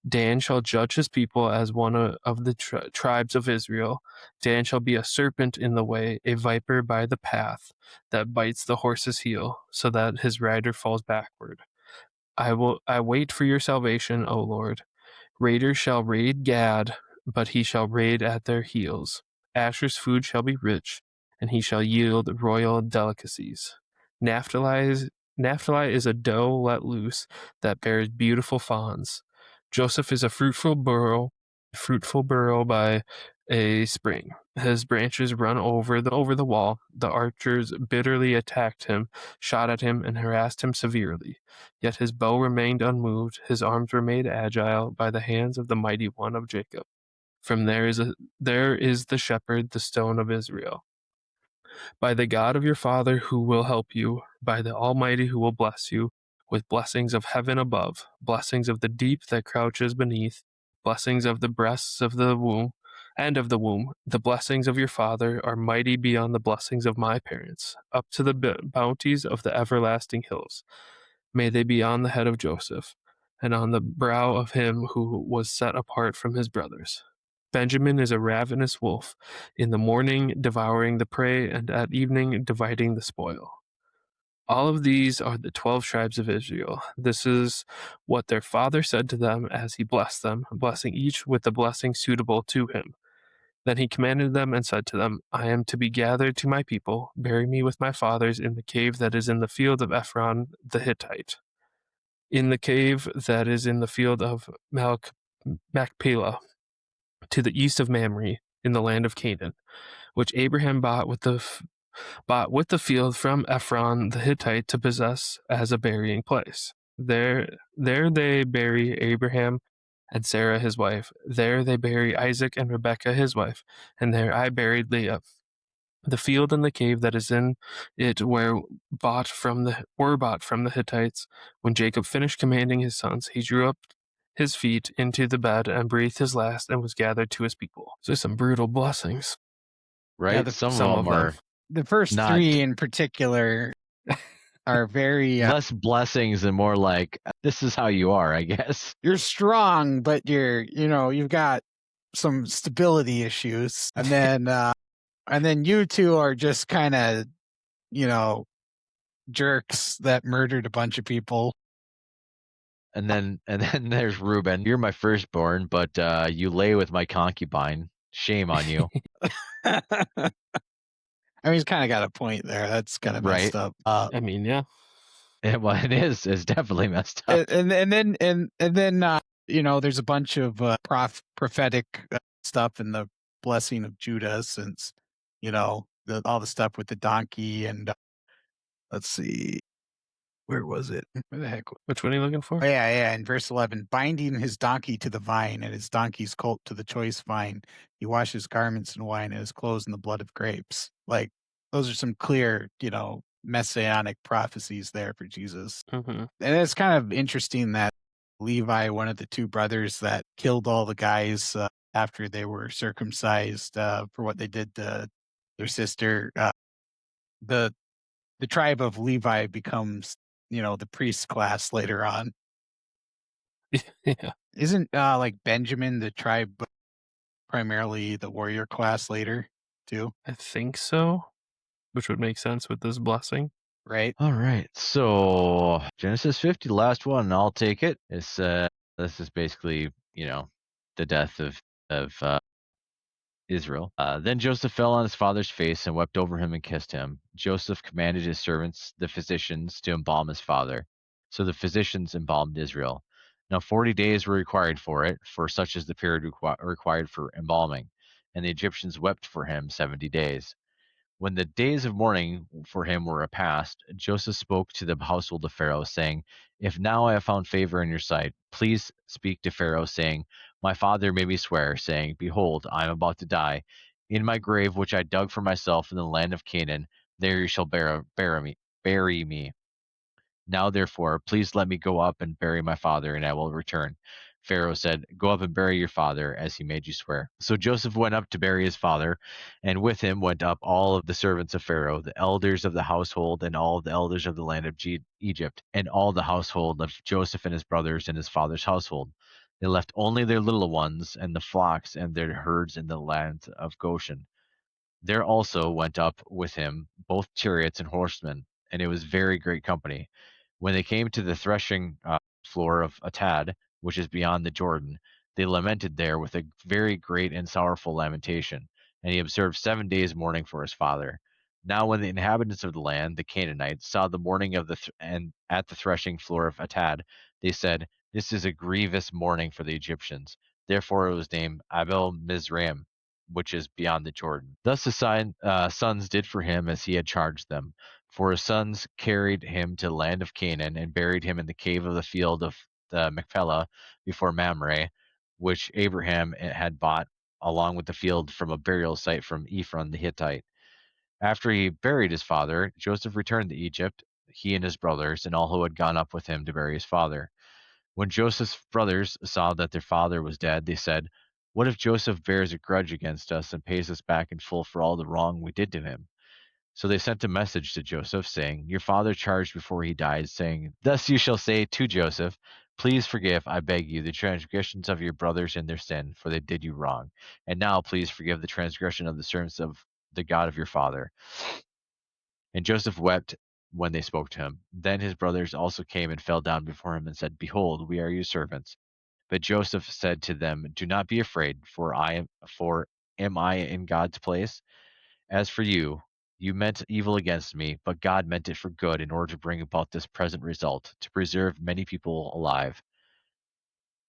Dan shall judge his people as one of the tribes of Israel. Dan shall be a serpent in the way, a viper by the path, that bites the horse's heel, so that his rider falls backward. I wait for your salvation, O Lord. Raiders shall raid Gad, but he shall raid at their heels. Asher's food shall be rich, and he shall yield royal delicacies. Naphtali Naphtali is a doe let loose that bears beautiful fawns. Joseph is a fruitful burrow by a spring. His branches run over the wall. The archers bitterly attacked him, shot at him, and harassed him severely. Yet his bow remained unmoved. His arms were made agile by the hands of the mighty one of Jacob. From there is the shepherd, the stone of Israel. By the God of your father who will help you, by the Almighty who will bless you, with blessings of heaven above, blessings of the deep that crouches beneath, blessings of the breasts of the womb, and of the womb. The blessings of your father are mighty beyond the blessings of my parents, up to the bounties of the everlasting hills. May they be on the head of Joseph, and on the brow of him who was set apart from his brothers. Benjamin is a ravenous wolf, in the morning devouring the prey, and at evening dividing the spoil. All of these are the 12 tribes of Israel. This is what their father said to them as he blessed them, blessing each with the blessing suitable to him. Then he commanded them and said to them, I am to be gathered to my people. Bury me with my fathers in the cave that is in the field of Ephron the Hittite, in the cave that is in the field of Machpelah, to the east of Mamre, in the land of Canaan, which Abraham bought with the field from Ephron the Hittite to possess as a burying place. There they bury Abraham and Sarah his wife. There they bury Isaac and Rebekah his wife. And there I buried Leah. The field and the cave that is in it were bought from the Hittites. When Jacob finished commanding his sons, he drew up his feet into the bed and breathed his last and was gathered to his people. So some brutal blessings. Right? Yeah, some some of of them are The first Not- 3 in particular are very less blessings and more like, this is how you are, I guess. you're strong, but you've got some stability issues. And then you two are just kind of, jerks that murdered a bunch of people. And then there's Reuben. You're my firstborn, but you lay with my concubine. Shame on you. I mean, he's kind of got a point there. That's kind of messed Right. up. I mean, yeah. Well, it is. It's definitely messed up. And then there's a bunch of prophetic stuff in the blessing of Judah, since all the stuff with the donkey and let's see, where was it? Where the heck? Which one are you looking for? Oh, yeah. In verse 11, binding his donkey to the vine and his donkey's colt to the choice vine, he washes garments in wine and his clothes in the blood of grapes. Like, those are some clear, messianic prophecies there for Jesus. Mm-hmm. And it's kind of interesting that Levi, one of the 2 brothers that killed all the guys after they were circumcised for what they did to their sister, the tribe of Levi becomes, the priest class later on. Yeah. Isn't like Benjamin the tribe primarily the warrior class later too? I think so, which would make sense with this blessing. Right. All right. So Genesis 50, the last one, I'll take it. It's this is basically, the death of Israel. Then Joseph fell on his father's face and wept over him and kissed him. Joseph commanded his servants, the physicians, to embalm his father. So the physicians embalmed Israel. Now 40 days were required for it, for such is the period required for embalming. And the Egyptians wept for him 70 days. When the days of mourning for him were past, Joseph spoke to the household of Pharaoh, saying, If now I have found favor in your sight, please speak to Pharaoh, saying, My father made me swear, saying, Behold, I am about to die. In my grave, which I dug for myself in the land of Canaan, there you shall bury me. Now, therefore, please let me go up and bury my father, and I will return. Pharaoh said, Go up and bury your father, as he made you swear. So Joseph went up to bury his father, and with him went up all of the servants of Pharaoh, the elders of the household, and all the elders of the land of Egypt, and all the household of Joseph and his brothers and his father's household. They left only their little ones and the flocks and their herds in the land of Goshen. There also went up with him both chariots and horsemen, and it was very great company. When they came to the threshing floor of Atad, which is beyond the Jordan, they lamented there with a very great and sorrowful lamentation. And he observed 7 days mourning for his father. Now when the inhabitants of the land, the Canaanites, saw the mourning of and at the threshing floor of Atad, they said, "This is a grievous mourning for the Egyptians." Therefore it was named Abel Mizraim, which is beyond the Jordan. Thus his sons did for him as he had charged them. For his sons carried him to the land of Canaan and buried him in the cave of the field of the Machpelah before Mamre, which Abraham had bought along with the field from a burial site from Ephron the Hittite. After he buried his father, Joseph returned to Egypt, he and his brothers, and all who had gone up with him to bury his father. When Joseph's brothers saw that their father was dead, they said, "What if Joseph bears a grudge against us and pays us back in full for all the wrong we did to him?" So they sent a message to Joseph, saying, "Your father charged before he died, saying, 'Thus you shall say to Joseph, please forgive, I beg you, the transgressions of your brothers and their sin, for they did you wrong. And now please forgive the transgression of the servants of the God of your father.'" And Joseph wept when they spoke to him. Then his brothers also came and fell down before him and said, "Behold, we are your servants." But Joseph said to them, "Do not be afraid, for am I in God's place? As for you, you meant evil against me, but God meant it for good in order to bring about this present result, to preserve many people alive.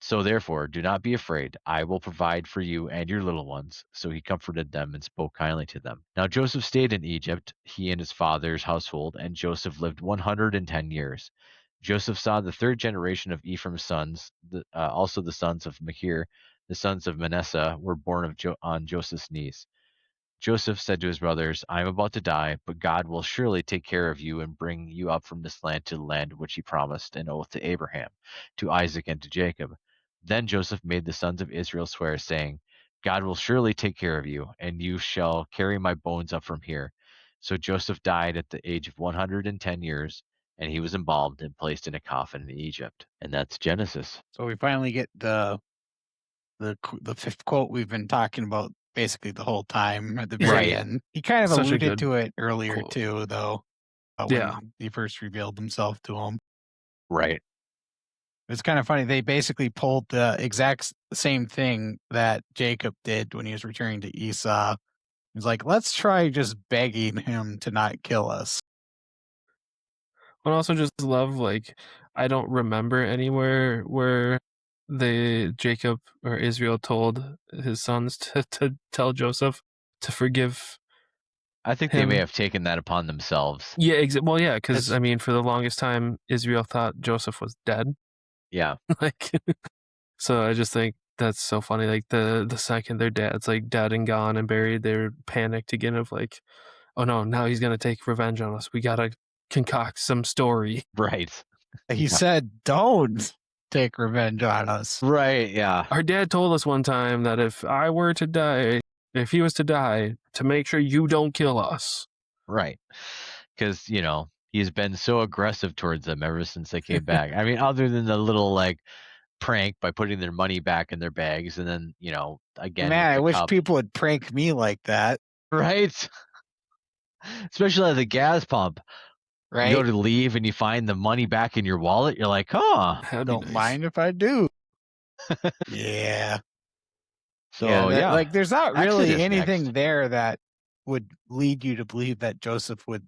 So therefore, do not be afraid. I will provide for you and your little ones." So he comforted them and spoke kindly to them. Now Joseph stayed in Egypt, he and his father's household, and Joseph lived 110 years. Joseph saw the third generation of Ephraim's sons, also the sons of Machir, the sons of Manasseh, were born on Joseph's knees. Joseph said to his brothers, "I am about to die, but God will surely take care of you and bring you up from this land to the land which he promised an oath to Abraham, to Isaac, and to Jacob." Then Joseph made the sons of Israel swear, saying, "God will surely take care of you, and you shall carry my bones up from here." So Joseph died at the age of 110 years, and he was embalmed and placed in a coffin in Egypt. And that's Genesis. So we finally get the fifth quote we've been talking about basically the whole time at the very Right. end. He kind of Such a alluded good to it earlier quote. too, though, Yeah. when he first revealed himself to him. Right. It's kind of funny. They basically pulled the exact same thing that Jacob did when he was returning to Esau. He's like, let's try just begging him to not kill us. But I also just love, like, I don't remember anywhere where Jacob or Israel told his sons to tell Joseph to forgive I think they may him. have taken that upon themselves. Yeah, well, yeah, because It's- I mean, for the longest time, Israel thought Joseph was dead. Yeah. Like, so I just think that's so funny. Like the second their dad's like dead and gone and buried, they're panicked again of like, oh no, now he's gonna take revenge on us. We gotta concoct some story. Right. He said, don't take revenge on us. Right, yeah. Our dad told us one time that if he was to die, to make sure you don't kill us. Right. Because, he's been so aggressive towards them ever since they came back. I mean, other than the little, like, prank by putting their money back in their bags and then, again Man, with I the wish cup. people would prank me like that. Right? Especially at the gas pump. Right? You go to leave and you find the money back in your wallet. You're like, huh. That'd be Don't nice. mind if I do. Yeah. So, yeah. Like, there's not really Exodus anything next. there that would lead you to believe that Joseph would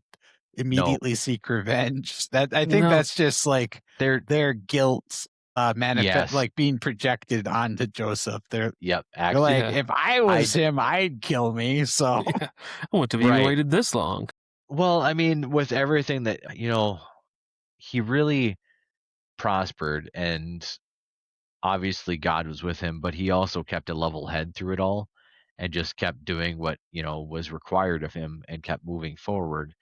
immediately seek revenge. That I think No. that's just like They're guilt Yes. like being projected onto Joseph. They're actually, like, if I was him, I'd kill me. So Yeah. I wouldn't have even Right. waited this long. well, I mean, with everything that, he really prospered, and obviously God was with him, but he also kept a level head through it all and just kept doing what, was required of him and kept moving forward.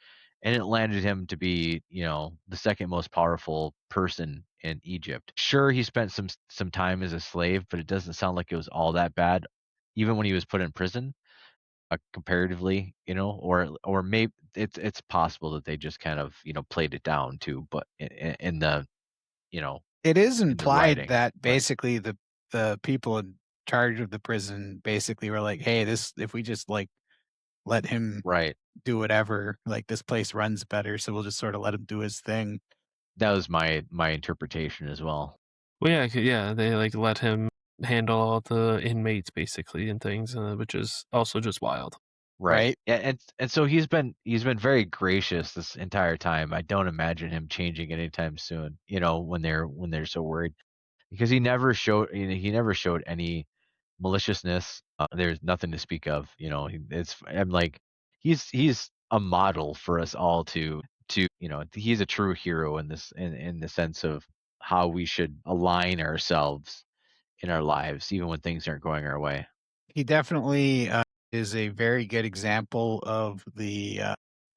And it landed him to be, the second most powerful person in Egypt. Sure, he spent some time as a slave, but it doesn't sound like it was all that bad, even when he was put in prison, comparatively, or maybe it's possible that they just kind of, played it down too, but in the, it is in the implied writing, that but- basically the people in charge of the prison basically were like, hey, if we just like let him right. do whatever, like this place runs better, so we'll just sort of let him do his thing. That was my interpretation as well. Well, yeah, they like let him handle all the inmates basically and things, which is also just wild. right? Yeah, and so he's been very gracious this entire time. I don't imagine him changing anytime soon. When they're so worried, because he never showed any maliciousness. There's nothing to speak of. I'm like, he's a model for us all to he's a true hero in this in the sense of how we should align ourselves in our lives, even when things aren't going our way. He definitely is a very good example of the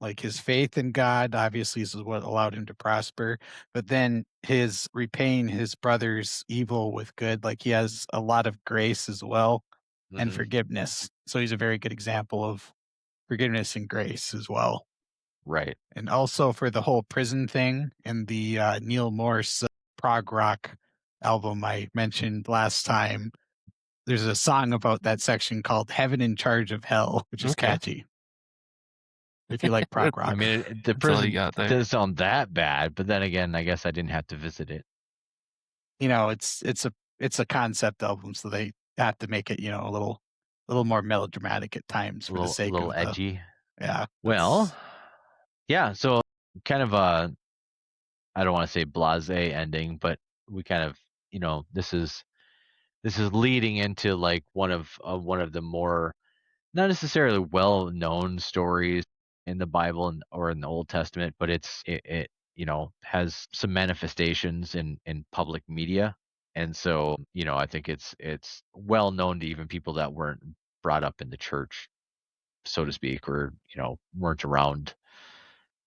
like his faith in God. Obviously, this is what allowed him to prosper. But then his repaying his brother's evil with good, like he has a lot of grace as well and Mhm. forgiveness. So he's a very good example of forgiveness and grace as well. Right. And also for the whole prison thing and the Neil Morse prog rock album I mentioned last time, there's a song about that section called Heaven in Charge of Hell, which is Okay. catchy. If you like prog rock. I mean, the That's all you prison got there. doesn't sound that bad, but then again, I guess I didn't have to visit it. It's a concept album, so they have to make it, a little more melodramatic at times A for the sake little of edgy. yeah. Well, yeah. So kind of I don't want to say blasé ending, but we kind of this is leading into like one of the more not necessarily well-known stories in the Bible or in the Old Testament, but it has some manifestations in public media. And so, I think it's well known to even people that weren't brought up in the church, so to speak, or, weren't around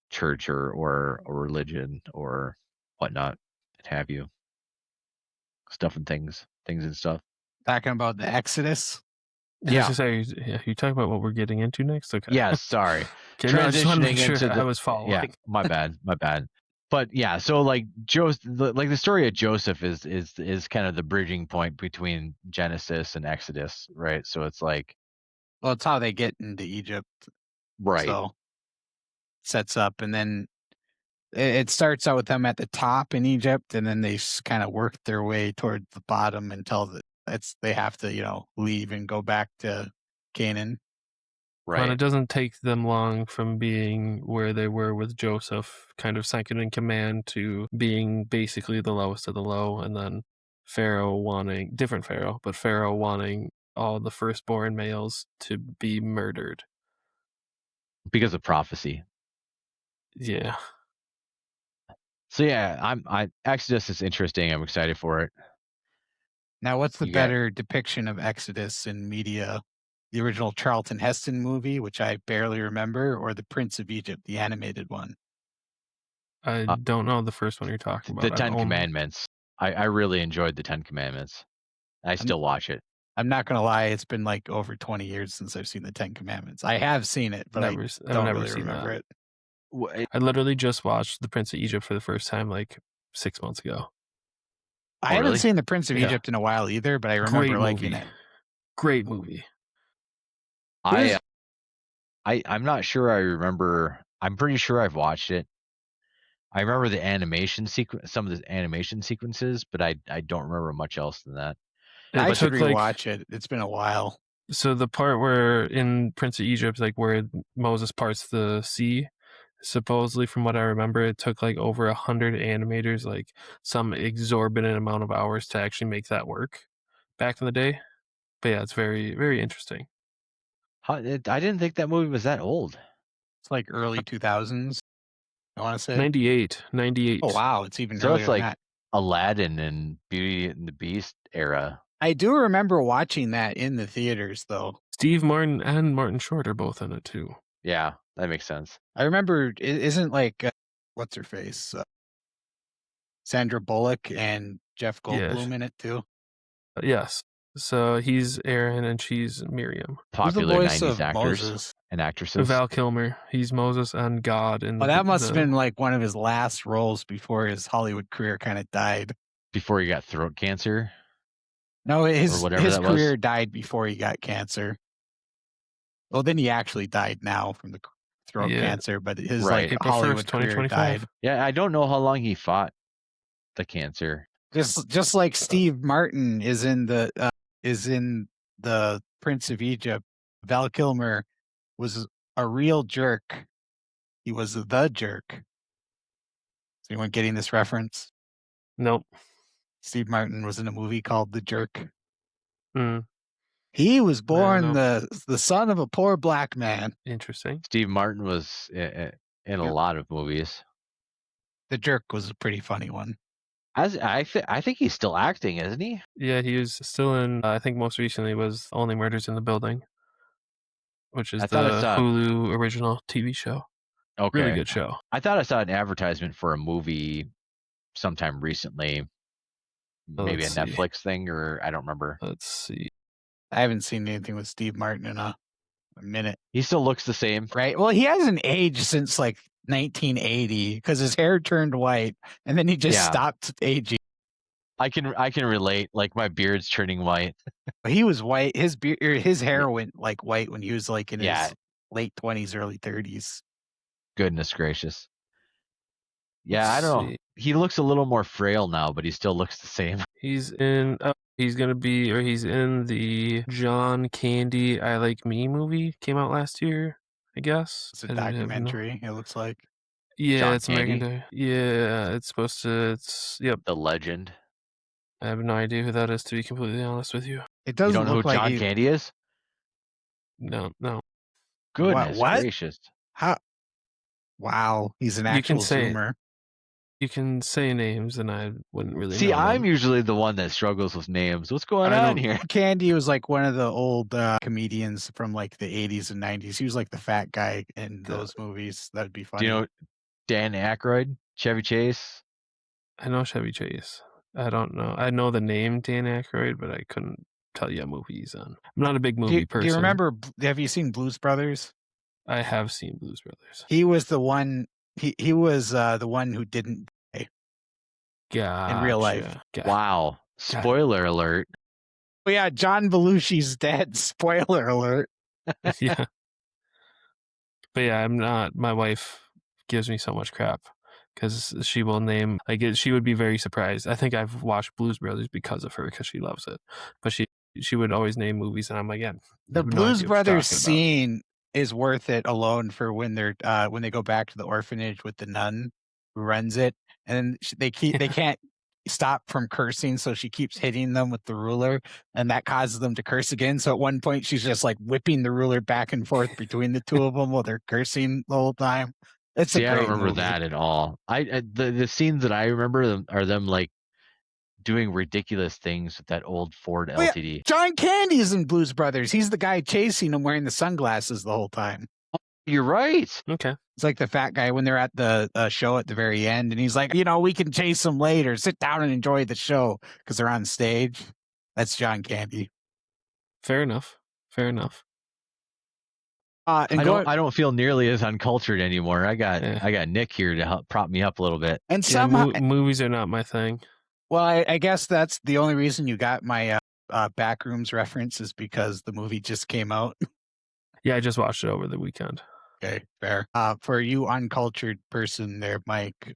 church or religion or whatnot, what have you. Stuff and things and stuff. Talking about the Exodus. Yeah. You talking about what we're getting into next? Okay. Yeah, sorry. Okay, no, I just want to make Transitioning sure into I was following. Yeah, my bad. But yeah, so like the story of Joseph is kind of the bridging point between Genesis and Exodus, right? So it's like, Well, it's how they get into Egypt. right. So sets up, and then it starts out with them at the top in Egypt, and then they kind of work their way toward the bottom until they have to, leave and go back to Canaan. Right. And it doesn't take them long from being where they were with Joseph, kind of second in command, to being basically the lowest of the low, and then Pharaoh wanting all the firstborn males to be murdered. Because of prophecy. Yeah. So yeah, Exodus is interesting. I'm excited for it. Now, what's the You got- better depiction of Exodus in media? The original Charlton Heston movie, which I barely remember, or The Prince of Egypt, the animated one? I don't know the first one you're talking about. The Ten Commandments. I really enjoyed the Ten Commandments. I still watch it. I'm not going to lie, it's been like over 20 years since I've seen the Ten Commandments. I have seen it, but I don't really remember it. I literally just watched The Prince of Egypt for the first time like 6 months ago. I haven't seen The Prince of Egypt in a while either, but I remember liking it. Great movie. I'm not sure I remember. I'm pretty sure I've watched it. I remember the animation some of the animation sequences, but I don't remember much else than that. I should rewatch it. It's been a while. So the part where in Prince of Egypt, like where Moses parts the sea, supposedly from what I remember, it took like over 100 animators, like some exorbitant amount of hours to actually make that work back in the day. But yeah, it's very, very interesting. I didn't think that movie was that old. It's like early 2000s. I want to say 98. Oh wow, it's even so earlier it's like than that. Aladdin and Beauty and the Beast era. I do remember watching that in the theaters, though. Steve Martin and Martin Short are both in it too. Yeah, that makes sense. I remember isn't like what's her face, Sandra Bullock and Jeff Goldblum in it too. Yes. So he's Aaron and she's Miriam. Popular Who's the voice 90s of actors Moses? and actresses. Val Kilmer. He's Moses and God. Oh, that must have been like one of his last roles before his Hollywood career kind of died. Before he got throat cancer? No, his career died before he got cancer. Well, then he actually died now from the throat cancer, but his like Hollywood career died. Yeah, I don't know how long he fought the cancer. Just like Steve Martin is in the Prince of Egypt, Val Kilmer was a real jerk. He was the jerk. Is anyone getting this reference? Nope. Steve Martin was in a movie called The Jerk. Mm, He was born no. the son of a poor black man. Interesting. Steve Martin was in a Yep. lot of movies. The Jerk was a pretty funny one. I think he's still acting, isn't he? Yeah, he was still in. I think most recently was Only Murders in the Building, which is I thought I the saw- Hulu original TV show. Okay. Really good show. I thought I saw an advertisement for a movie sometime recently. Maybe Let's a see. Netflix thing, or I don't remember. Let's see. I haven't seen anything with Steve Martin in a minute. He still looks the same. Right? Well, he hasn't aged since like 1980 because his hair turned white and then he just Yeah. stopped aging. I can relate. Like my beard's turning white. He was white. His beard, his hair went like white when he was like in Yeah. his late 20s, early 30s. Goodness gracious. Yeah, Let's I don't know. see. He looks a little more frail now, but he still looks the same. He's in. He's in the John Candy I Like Me movie. Came out last year, I guess. It's a I don't have no- documentary, it looks like. Yeah, John it's American. Candy? Yeah, it's supposed to. It's yep. The legend. I have no idea who that is, to be completely honest with you. It You doesn't don't know who look like John he, Candy is? No. Goodness What? gracious. how. Wow, he's an You can actual say it. Zoomer. You can say names, and I wouldn't really See, know I'm them. usually the one that struggles with names. What's going I on don't- here? Candy was like one of the old comedians from like the 80s and 90s. He was like the fat guy in those movies. That'd be funny. Do you know Dan Aykroyd, Chevy Chase? I know Chevy Chase. I don't know. I know the name Dan Aykroyd, but I couldn't tell you a movie he's on. I'm not a big movie person. Do you remember? Have you seen Blues Brothers? I have seen Blues Brothers. He was the one. He was the one who didn't die in real life. Gotcha. Wow. Spoiler alert. Oh yeah, John Belushi's dead. Spoiler alert. Yeah. But yeah, I'm not. My wife gives me so much crap because she will name she would be very surprised. I think I've watched Blues Brothers because of her because she loves it. But she would always name movies, and I'm like, yeah. The Blues Brothers scene is worth it alone for when they go back to the orphanage with the nun who runs it, and they can't stop from cursing, so she keeps hitting them with the ruler, and that causes them to curse again. So at one point, she's just like whipping the ruler back and forth between the two of them while they're cursing the whole time. It's a great I don't remember movie. that at all. The scenes that I remember are them like doing ridiculous things with that old Ford Oh, yeah. LTD. John Candy's in Blues Brothers. He's the guy chasing him wearing the sunglasses the whole time. You're right. Okay. It's like the fat guy when they're at the show at the very end, and he's like, we can chase him later. Sit down and enjoy the show because they're on stage. That's John Candy. Fair enough. I don't feel nearly as uncultured anymore. I got Nick here to help prop me up a little bit. And somehow movies are not my thing. Well, I guess that's the only reason you got my Backrooms reference is because the movie just came out. Yeah, I just watched it over the weekend. Okay, fair. For you uncultured person there, Mike,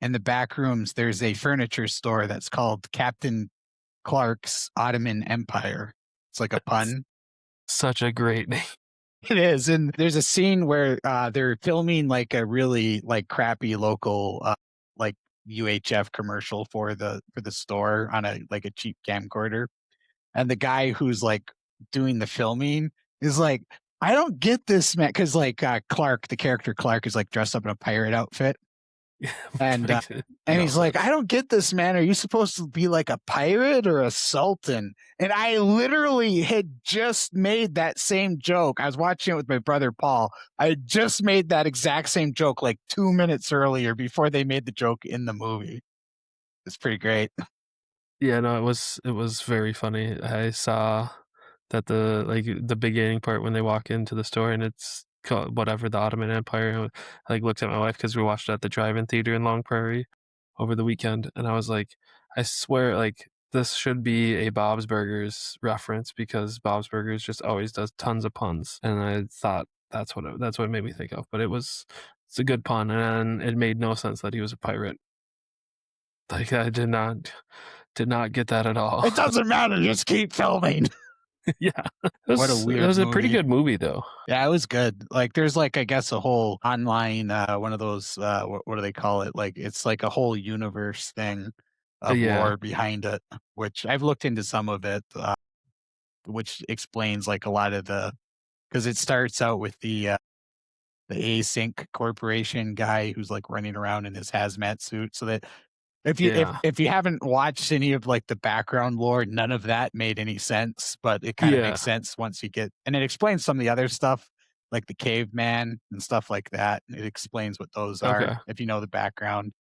in the Backrooms, there's a furniture store that's called Captain Clark's Ottoman Empire. It's like a pun. Such a great name. It is. And there's a scene where they're filming like a really like crappy local like UHF commercial for the store on a cheap camcorder. And the guy who's like doing the filming is like, I don't get this, man. Cause like Clark, the character Clark is like dressed up in a pirate outfit. And he's like, I don't get this, man. Are you supposed to be like a pirate or a sultan? And I literally had just made that same joke. I was watching it with my brother Paul. I had just made that exact same joke like 2 minutes earlier before they made the joke in the movie. It's pretty great. Yeah, no, it was very funny. I saw that the beginning part when they walk into the store and it's called whatever, the Ottoman Empire. I looked at my wife because we watched it at the drive-in theater in Long Prairie over the weekend, and I was like, I swear, this should be a Bob's Burgers reference because Bob's Burgers just always does tons of puns, and I thought that's what it made me think of. But it's a good pun, and it made no sense that he was a pirate. I did not get that at all. It doesn't matter. Just keep filming. Yeah. What a weird It was a pretty movie. good movie, though. Yeah, it was good. Like, there's like, I guess, a whole online, one of those, what do they call it? Like, it's like a whole universe thing of Yeah. lore behind it, which I've looked into some of it, which explains like a lot of because it starts out with the Async Corporation guy who's like running around in his hazmat suit. So that if you haven't watched any of like the background lore, none of that made any sense, but it kind of makes sense once you get, and it explains some of the other stuff, like the caveman and stuff like that. It explains what those are if you know the background.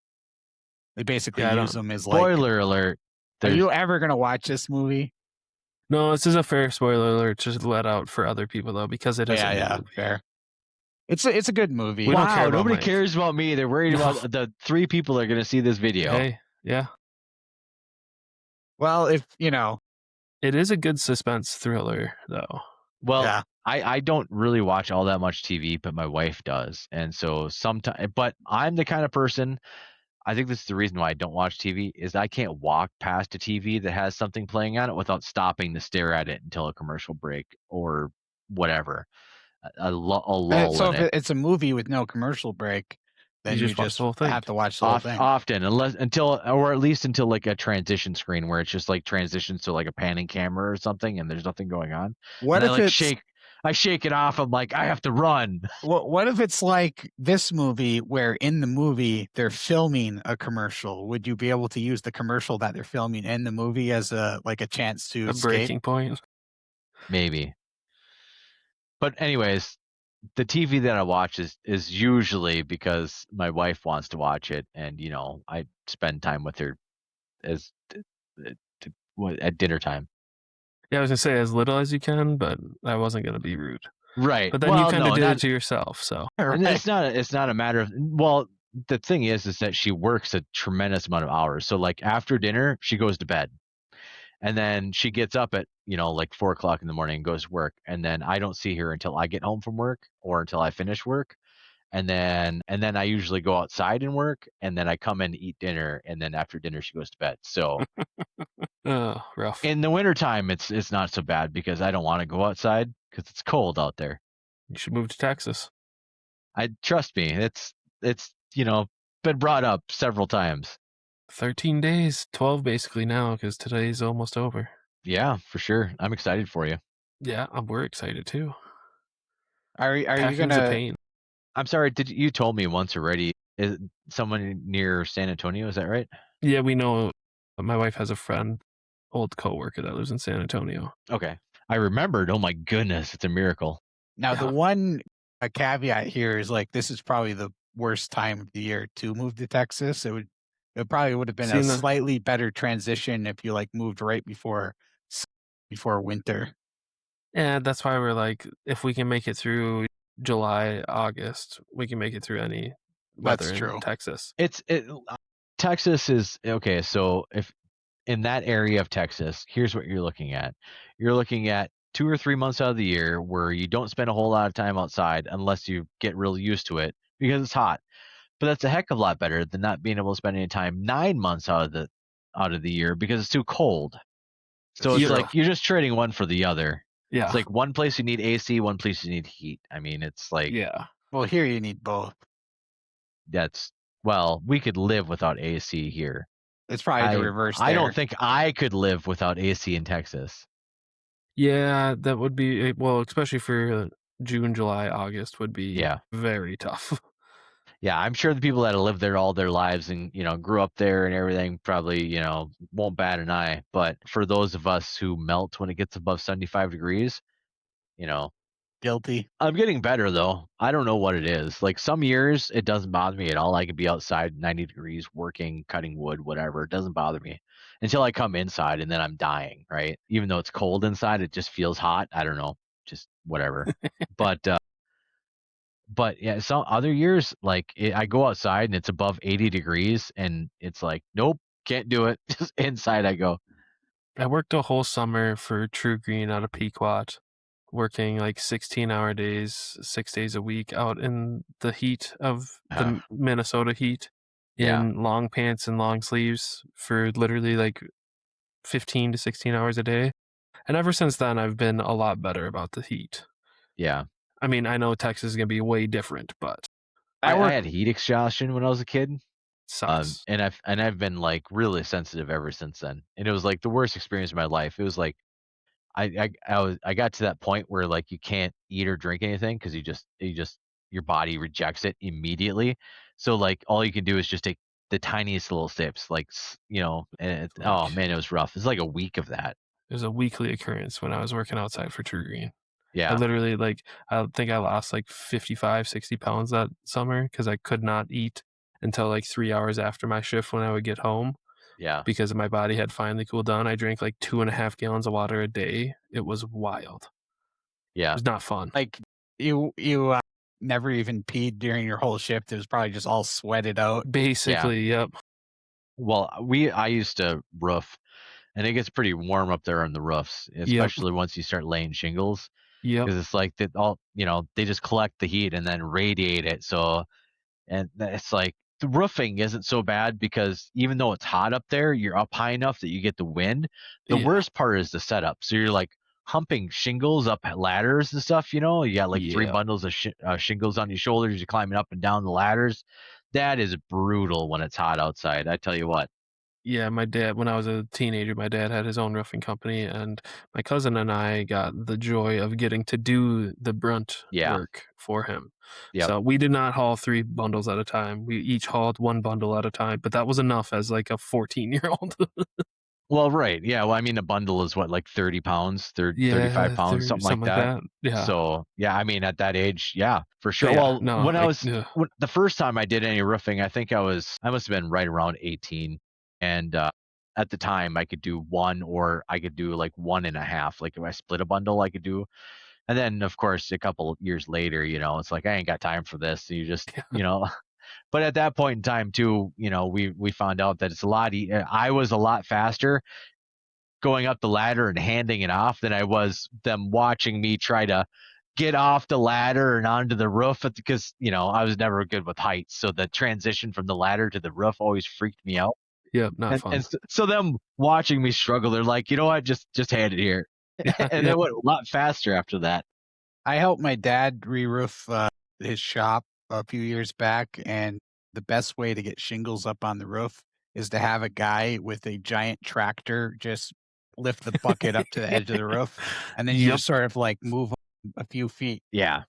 They basically use them as like, spoiler alert. Are you ever gonna watch this movie? No, this is a fair spoiler alert to let out for other people though, because it is a new movie. Fair. It's a good movie. We don't care about nobody Mike. cares about me. They're worried about the 3 people that are going to see this video. Hey, yeah. Well, if you know, it is a good suspense thriller though. Well, yeah. I don't really watch all that much TV, but my wife does. And so sometimes, but I'm the kind of person, I think this is the reason why I don't watch TV, is I can't walk past a TV that has something playing on it without stopping to stare at it until a commercial break or whatever. A lull So in if it. it's a movie with no commercial break, then you just watch the whole thing. have to watch the whole thing. Often, or at least until like a transition screen where it's just like transitions to like a panning camera or something, and there's nothing going on. What and if I shake it off. I'm like, I have to run. What if it's like this movie where in the movie they're filming a commercial? Would you be able to use the commercial that they're filming in the movie as a chance to escape? Breaking point? Maybe. But anyways, the TV that I watch is usually because my wife wants to watch it, and you know, I spend time with her at dinner time. Yeah, I was gonna say as little as you can, but I wasn't gonna be rude. Right. But then you kind of did it to yourself, so. And it's not a matter of, well, the thing is that she works a tremendous amount of hours. So like after dinner, she goes to bed. And then she gets up at, like 4:00 in the morning and goes to work. And then I don't see her until I get home from work or until I finish work. And then I usually go outside and work, and then I come in to eat dinner, and then after dinner she goes to bed. So oh, rough. In the wintertime it's not so bad because I don't want to go outside because it's cold out there. You should move to Texas. Trust me, it's been brought up several times. 13 days, 12 basically now, because today's almost over. Yeah, for sure. I'm excited for you. Yeah, we're excited too. Are you gonna? Pain. I'm sorry. You told me once already? Is someone near San Antonio? Is that right? Yeah, we know. My wife has a friend, old coworker that lives in San Antonio. Okay, I remembered. Oh my goodness, it's a miracle. Now the one caveat here is like this is probably the worst time of the year to move to Texas. It probably would have been a slightly better transition if you like moved right before winter. Yeah, that's why we're like, if we can make it through July, August, we can make it through any weather in Texas. Texas is okay. So if in that area of Texas, here's what you're looking at. You're looking at 2 or 3 months out of the year where you don't spend a whole lot of time outside unless you get really used to it because it's hot. But that's a heck of a lot better than not being able to spend any time 9 months out of the year because it's too cold. So it's like you're just trading one for the other. Yeah. It's like one place you need AC, one place you need heat. I mean, it's like, yeah. Well, here you need both. We could live without AC here. It's probably the reverse. I don't think I could live without AC in Texas. Yeah, that would be, well, especially for June, July, August would be very tough. Yeah, I'm sure the people that have lived there all their lives and, grew up there and everything probably, won't bat an eye. But for those of us who melt when it gets above 75 degrees, guilty. I'm getting better, though. I don't know what it is. Like some years, it doesn't bother me at all. I could be outside 90 degrees working, cutting wood, whatever. It doesn't bother me until I come inside and then I'm dying, right? Even though it's cold inside, it just feels hot. I don't know, just whatever. But yeah, some other years, like I go outside and it's above 80 degrees and it's like, nope, can't do it. Just inside I go. I worked a whole summer for True Green out of Pequot, working like 16-hour days, 6 days a week out in the heat of the Minnesota heat in long pants and long sleeves for literally like 15 to 16 hours a day. And ever since then, I've been a lot better about the heat. Yeah. I mean, I know Texas is going to be way different, but I had heat exhaustion when I was a kid. sucks. And I've been like really sensitive ever since then. And it was like the worst experience of my life. It was like I got to that point where like you can't eat or drink anything because you just your body rejects it immediately. So like all you can do is just take the tiniest little sips, like and oh man, it was rough. It's like a week of that. It was a weekly occurrence when I was working outside for True Green. I Yeah, literally I think I lost like 55, 60 pounds that summer because I could not eat until like 3 hours after my shift when I would get home yeah, because my body had finally cooled down. I drank like 2.5 gallons of water a day. It was wild. It yeah. was not fun. Like you never even peed during your whole shift. It was probably just all sweated out. Basically, yep. Well, I used to roof, and it gets pretty warm up there on the roofs, especially once you start laying shingles, Yep. because it's like that all they just collect the heat and then radiate it. So and it's like the roofing isn't so bad because even though it's hot up there, you're up high enough that you get the wind. The Yeah. worst part is the setup. So you're like humping shingles up ladders and stuff. You got like 3 Yeah. bundles of shingles on your shoulders. You're climbing up and down the ladders. That is brutal when it's hot outside. I tell you what. Yeah, my dad, when I was a teenager, my dad had his own roofing company, and my cousin and I got the joy of getting to do the brunt Yeah. work for him. Yep. So we did not haul 3 bundles at a time. We each hauled 1 bundle at a time, but that was enough as like a 14-year-old. Well, right. Yeah. Well, I mean, a bundle is what, like 30 pounds, 35 pounds, something like that. Yeah. So, yeah, I mean, at that age, yeah, for sure. Yeah, Well, no, when the first time I did any roofing, I think I must have been right around 18. And at the time, I could do 1 or I could do like 1.5. Like if I split a bundle, I could do. And then, of course, a couple of years later, it's like, I ain't got time for this. So you just, but at that point in time too, we found out that it's a lot. I was a lot faster going up the ladder and handing it off than I was them watching me try to get off the ladder and onto the roof because I was never good with heights. So the transition from the ladder to the roof always freaked me out. Yep, not fun. And so them watching me struggle, they're like, you know what, just hand it here. And it went a lot faster after that. I helped my dad re-roof his shop a few years back, and the best way to get shingles up on the roof is to have a guy with a giant tractor just lift the bucket up to the edge of the roof, and then you just sort of like move a few feet. Yeah.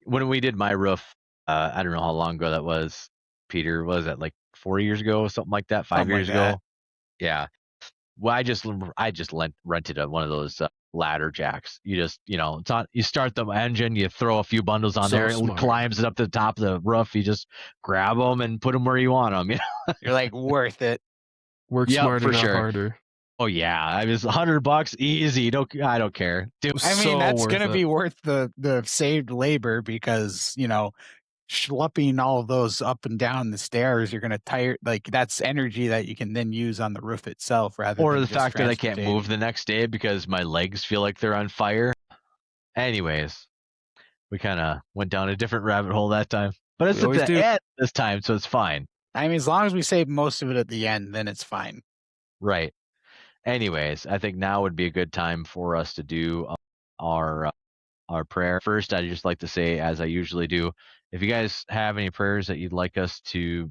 When we did my roof, I don't know how long ago that was, Peter. Was that like 4 years ago, something like that? 5 years ago? Yeah. Well, I just rented one of those ladder jacks. You just, it's on. You start the engine, you throw a few bundles on there, it climbs it up to the top of the roof. You just grab them and put them where you want them. You're like, worth it. Work smarter, not harder. Oh yeah, I mean, it's $100 easy. I don't care. Dude, I mean, that's gonna be worth the saved labor because schlepping all of those up and down the stairs, you're gonna tire. Like that's energy that you can then use on the roof itself, or the fact that I can't move the next day because my legs feel like they're on fire. Anyways, we kind of went down a different rabbit hole that time, but it's at the end this time, so it's fine. I mean, as long as we save most of it at the end, then it's fine. Right. Anyways, I think now would be a good time for us to do our prayer. First, I'd just like to say, as I usually do, if you guys have any prayers that you'd like us to,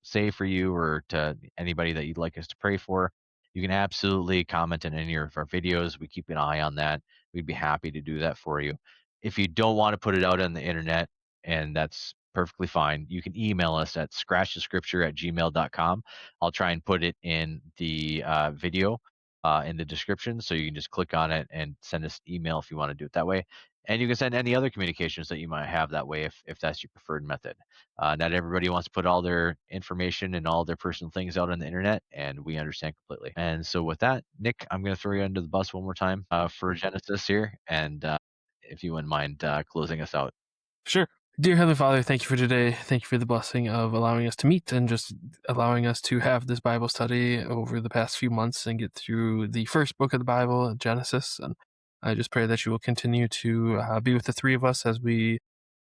say for you or to anybody that you'd like us to pray for, you can absolutely comment in any of our videos. We keep an eye on that. We'd be happy to do that for you. If you don't want to put it out on the internet, and that's perfectly fine, you can email us at scratchthescripture@gmail.com. I'll try and put it in the video in the description, so you can just click on it and send us an email if you want to do it that way. And you can send any other communications that you might have that way if that's your preferred method. Not everybody wants to put all their information and all their personal things out on the internet, and we understand completely. And so with that, Nick, I'm going to throw you under the bus one more time for Genesis here, and if you wouldn't mind closing us out. Sure. Dear Heavenly Father, thank you for today. Thank you for the blessing of allowing us to meet and just allowing us to have this Bible study over the past few months and get through the first book of the Bible, Genesis. And I just pray that you will continue to be with the 3 of us as we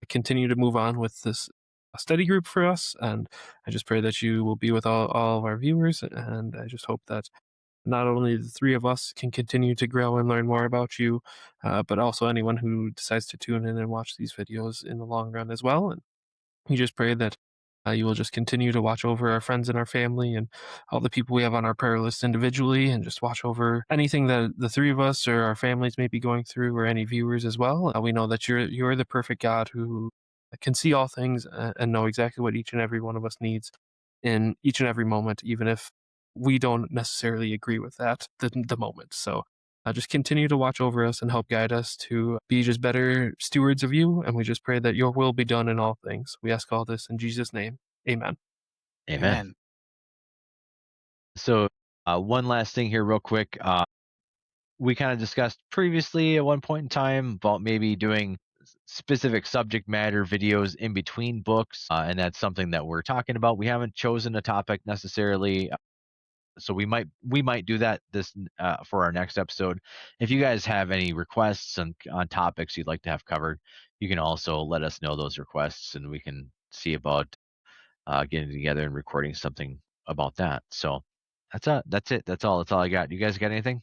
continue to move on with this study group for us. And I just pray that you will be with all of our viewers. And I just hope that not only the three of us can continue to grow and learn more about you, but also anyone who decides to tune in and watch these videos in the long run as well. And we just pray that you will just continue to watch over our friends and our family and all the people we have on our prayer list individually, and just watch over anything that the three of us or our families may be going through, or any viewers as well. We know that you're the perfect God who can see all things and know exactly what each and every one of us needs in each and every moment, even if we don't necessarily agree with that the moment. So just continue to watch over us and help guide us to be just better stewards of you. And we just pray that your will be done in all things. We ask all this in Jesus' name. Amen. Amen. So one last thing here real quick. We kind of discussed previously at one point in time about maybe doing specific subject matter videos in between books, and that's something that we're talking about. We haven't chosen a topic necessarily, so we might do that this for our next episode. If you guys have any requests on topics you'd like to have covered, you can also let us know those requests, and we can see about getting together and recording something about that. So that's it. That's all I got. You guys got anything?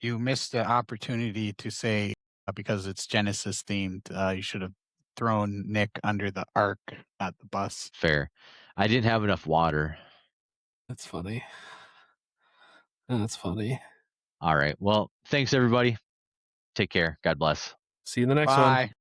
You missed the opportunity to say, because it's Genesis themed, you should have thrown Nick under the ark at the bus. Fair. I didn't have enough water. That's funny. That's funny. All right. Well, thanks everybody. Take care. God bless. See you in the next one. Bye.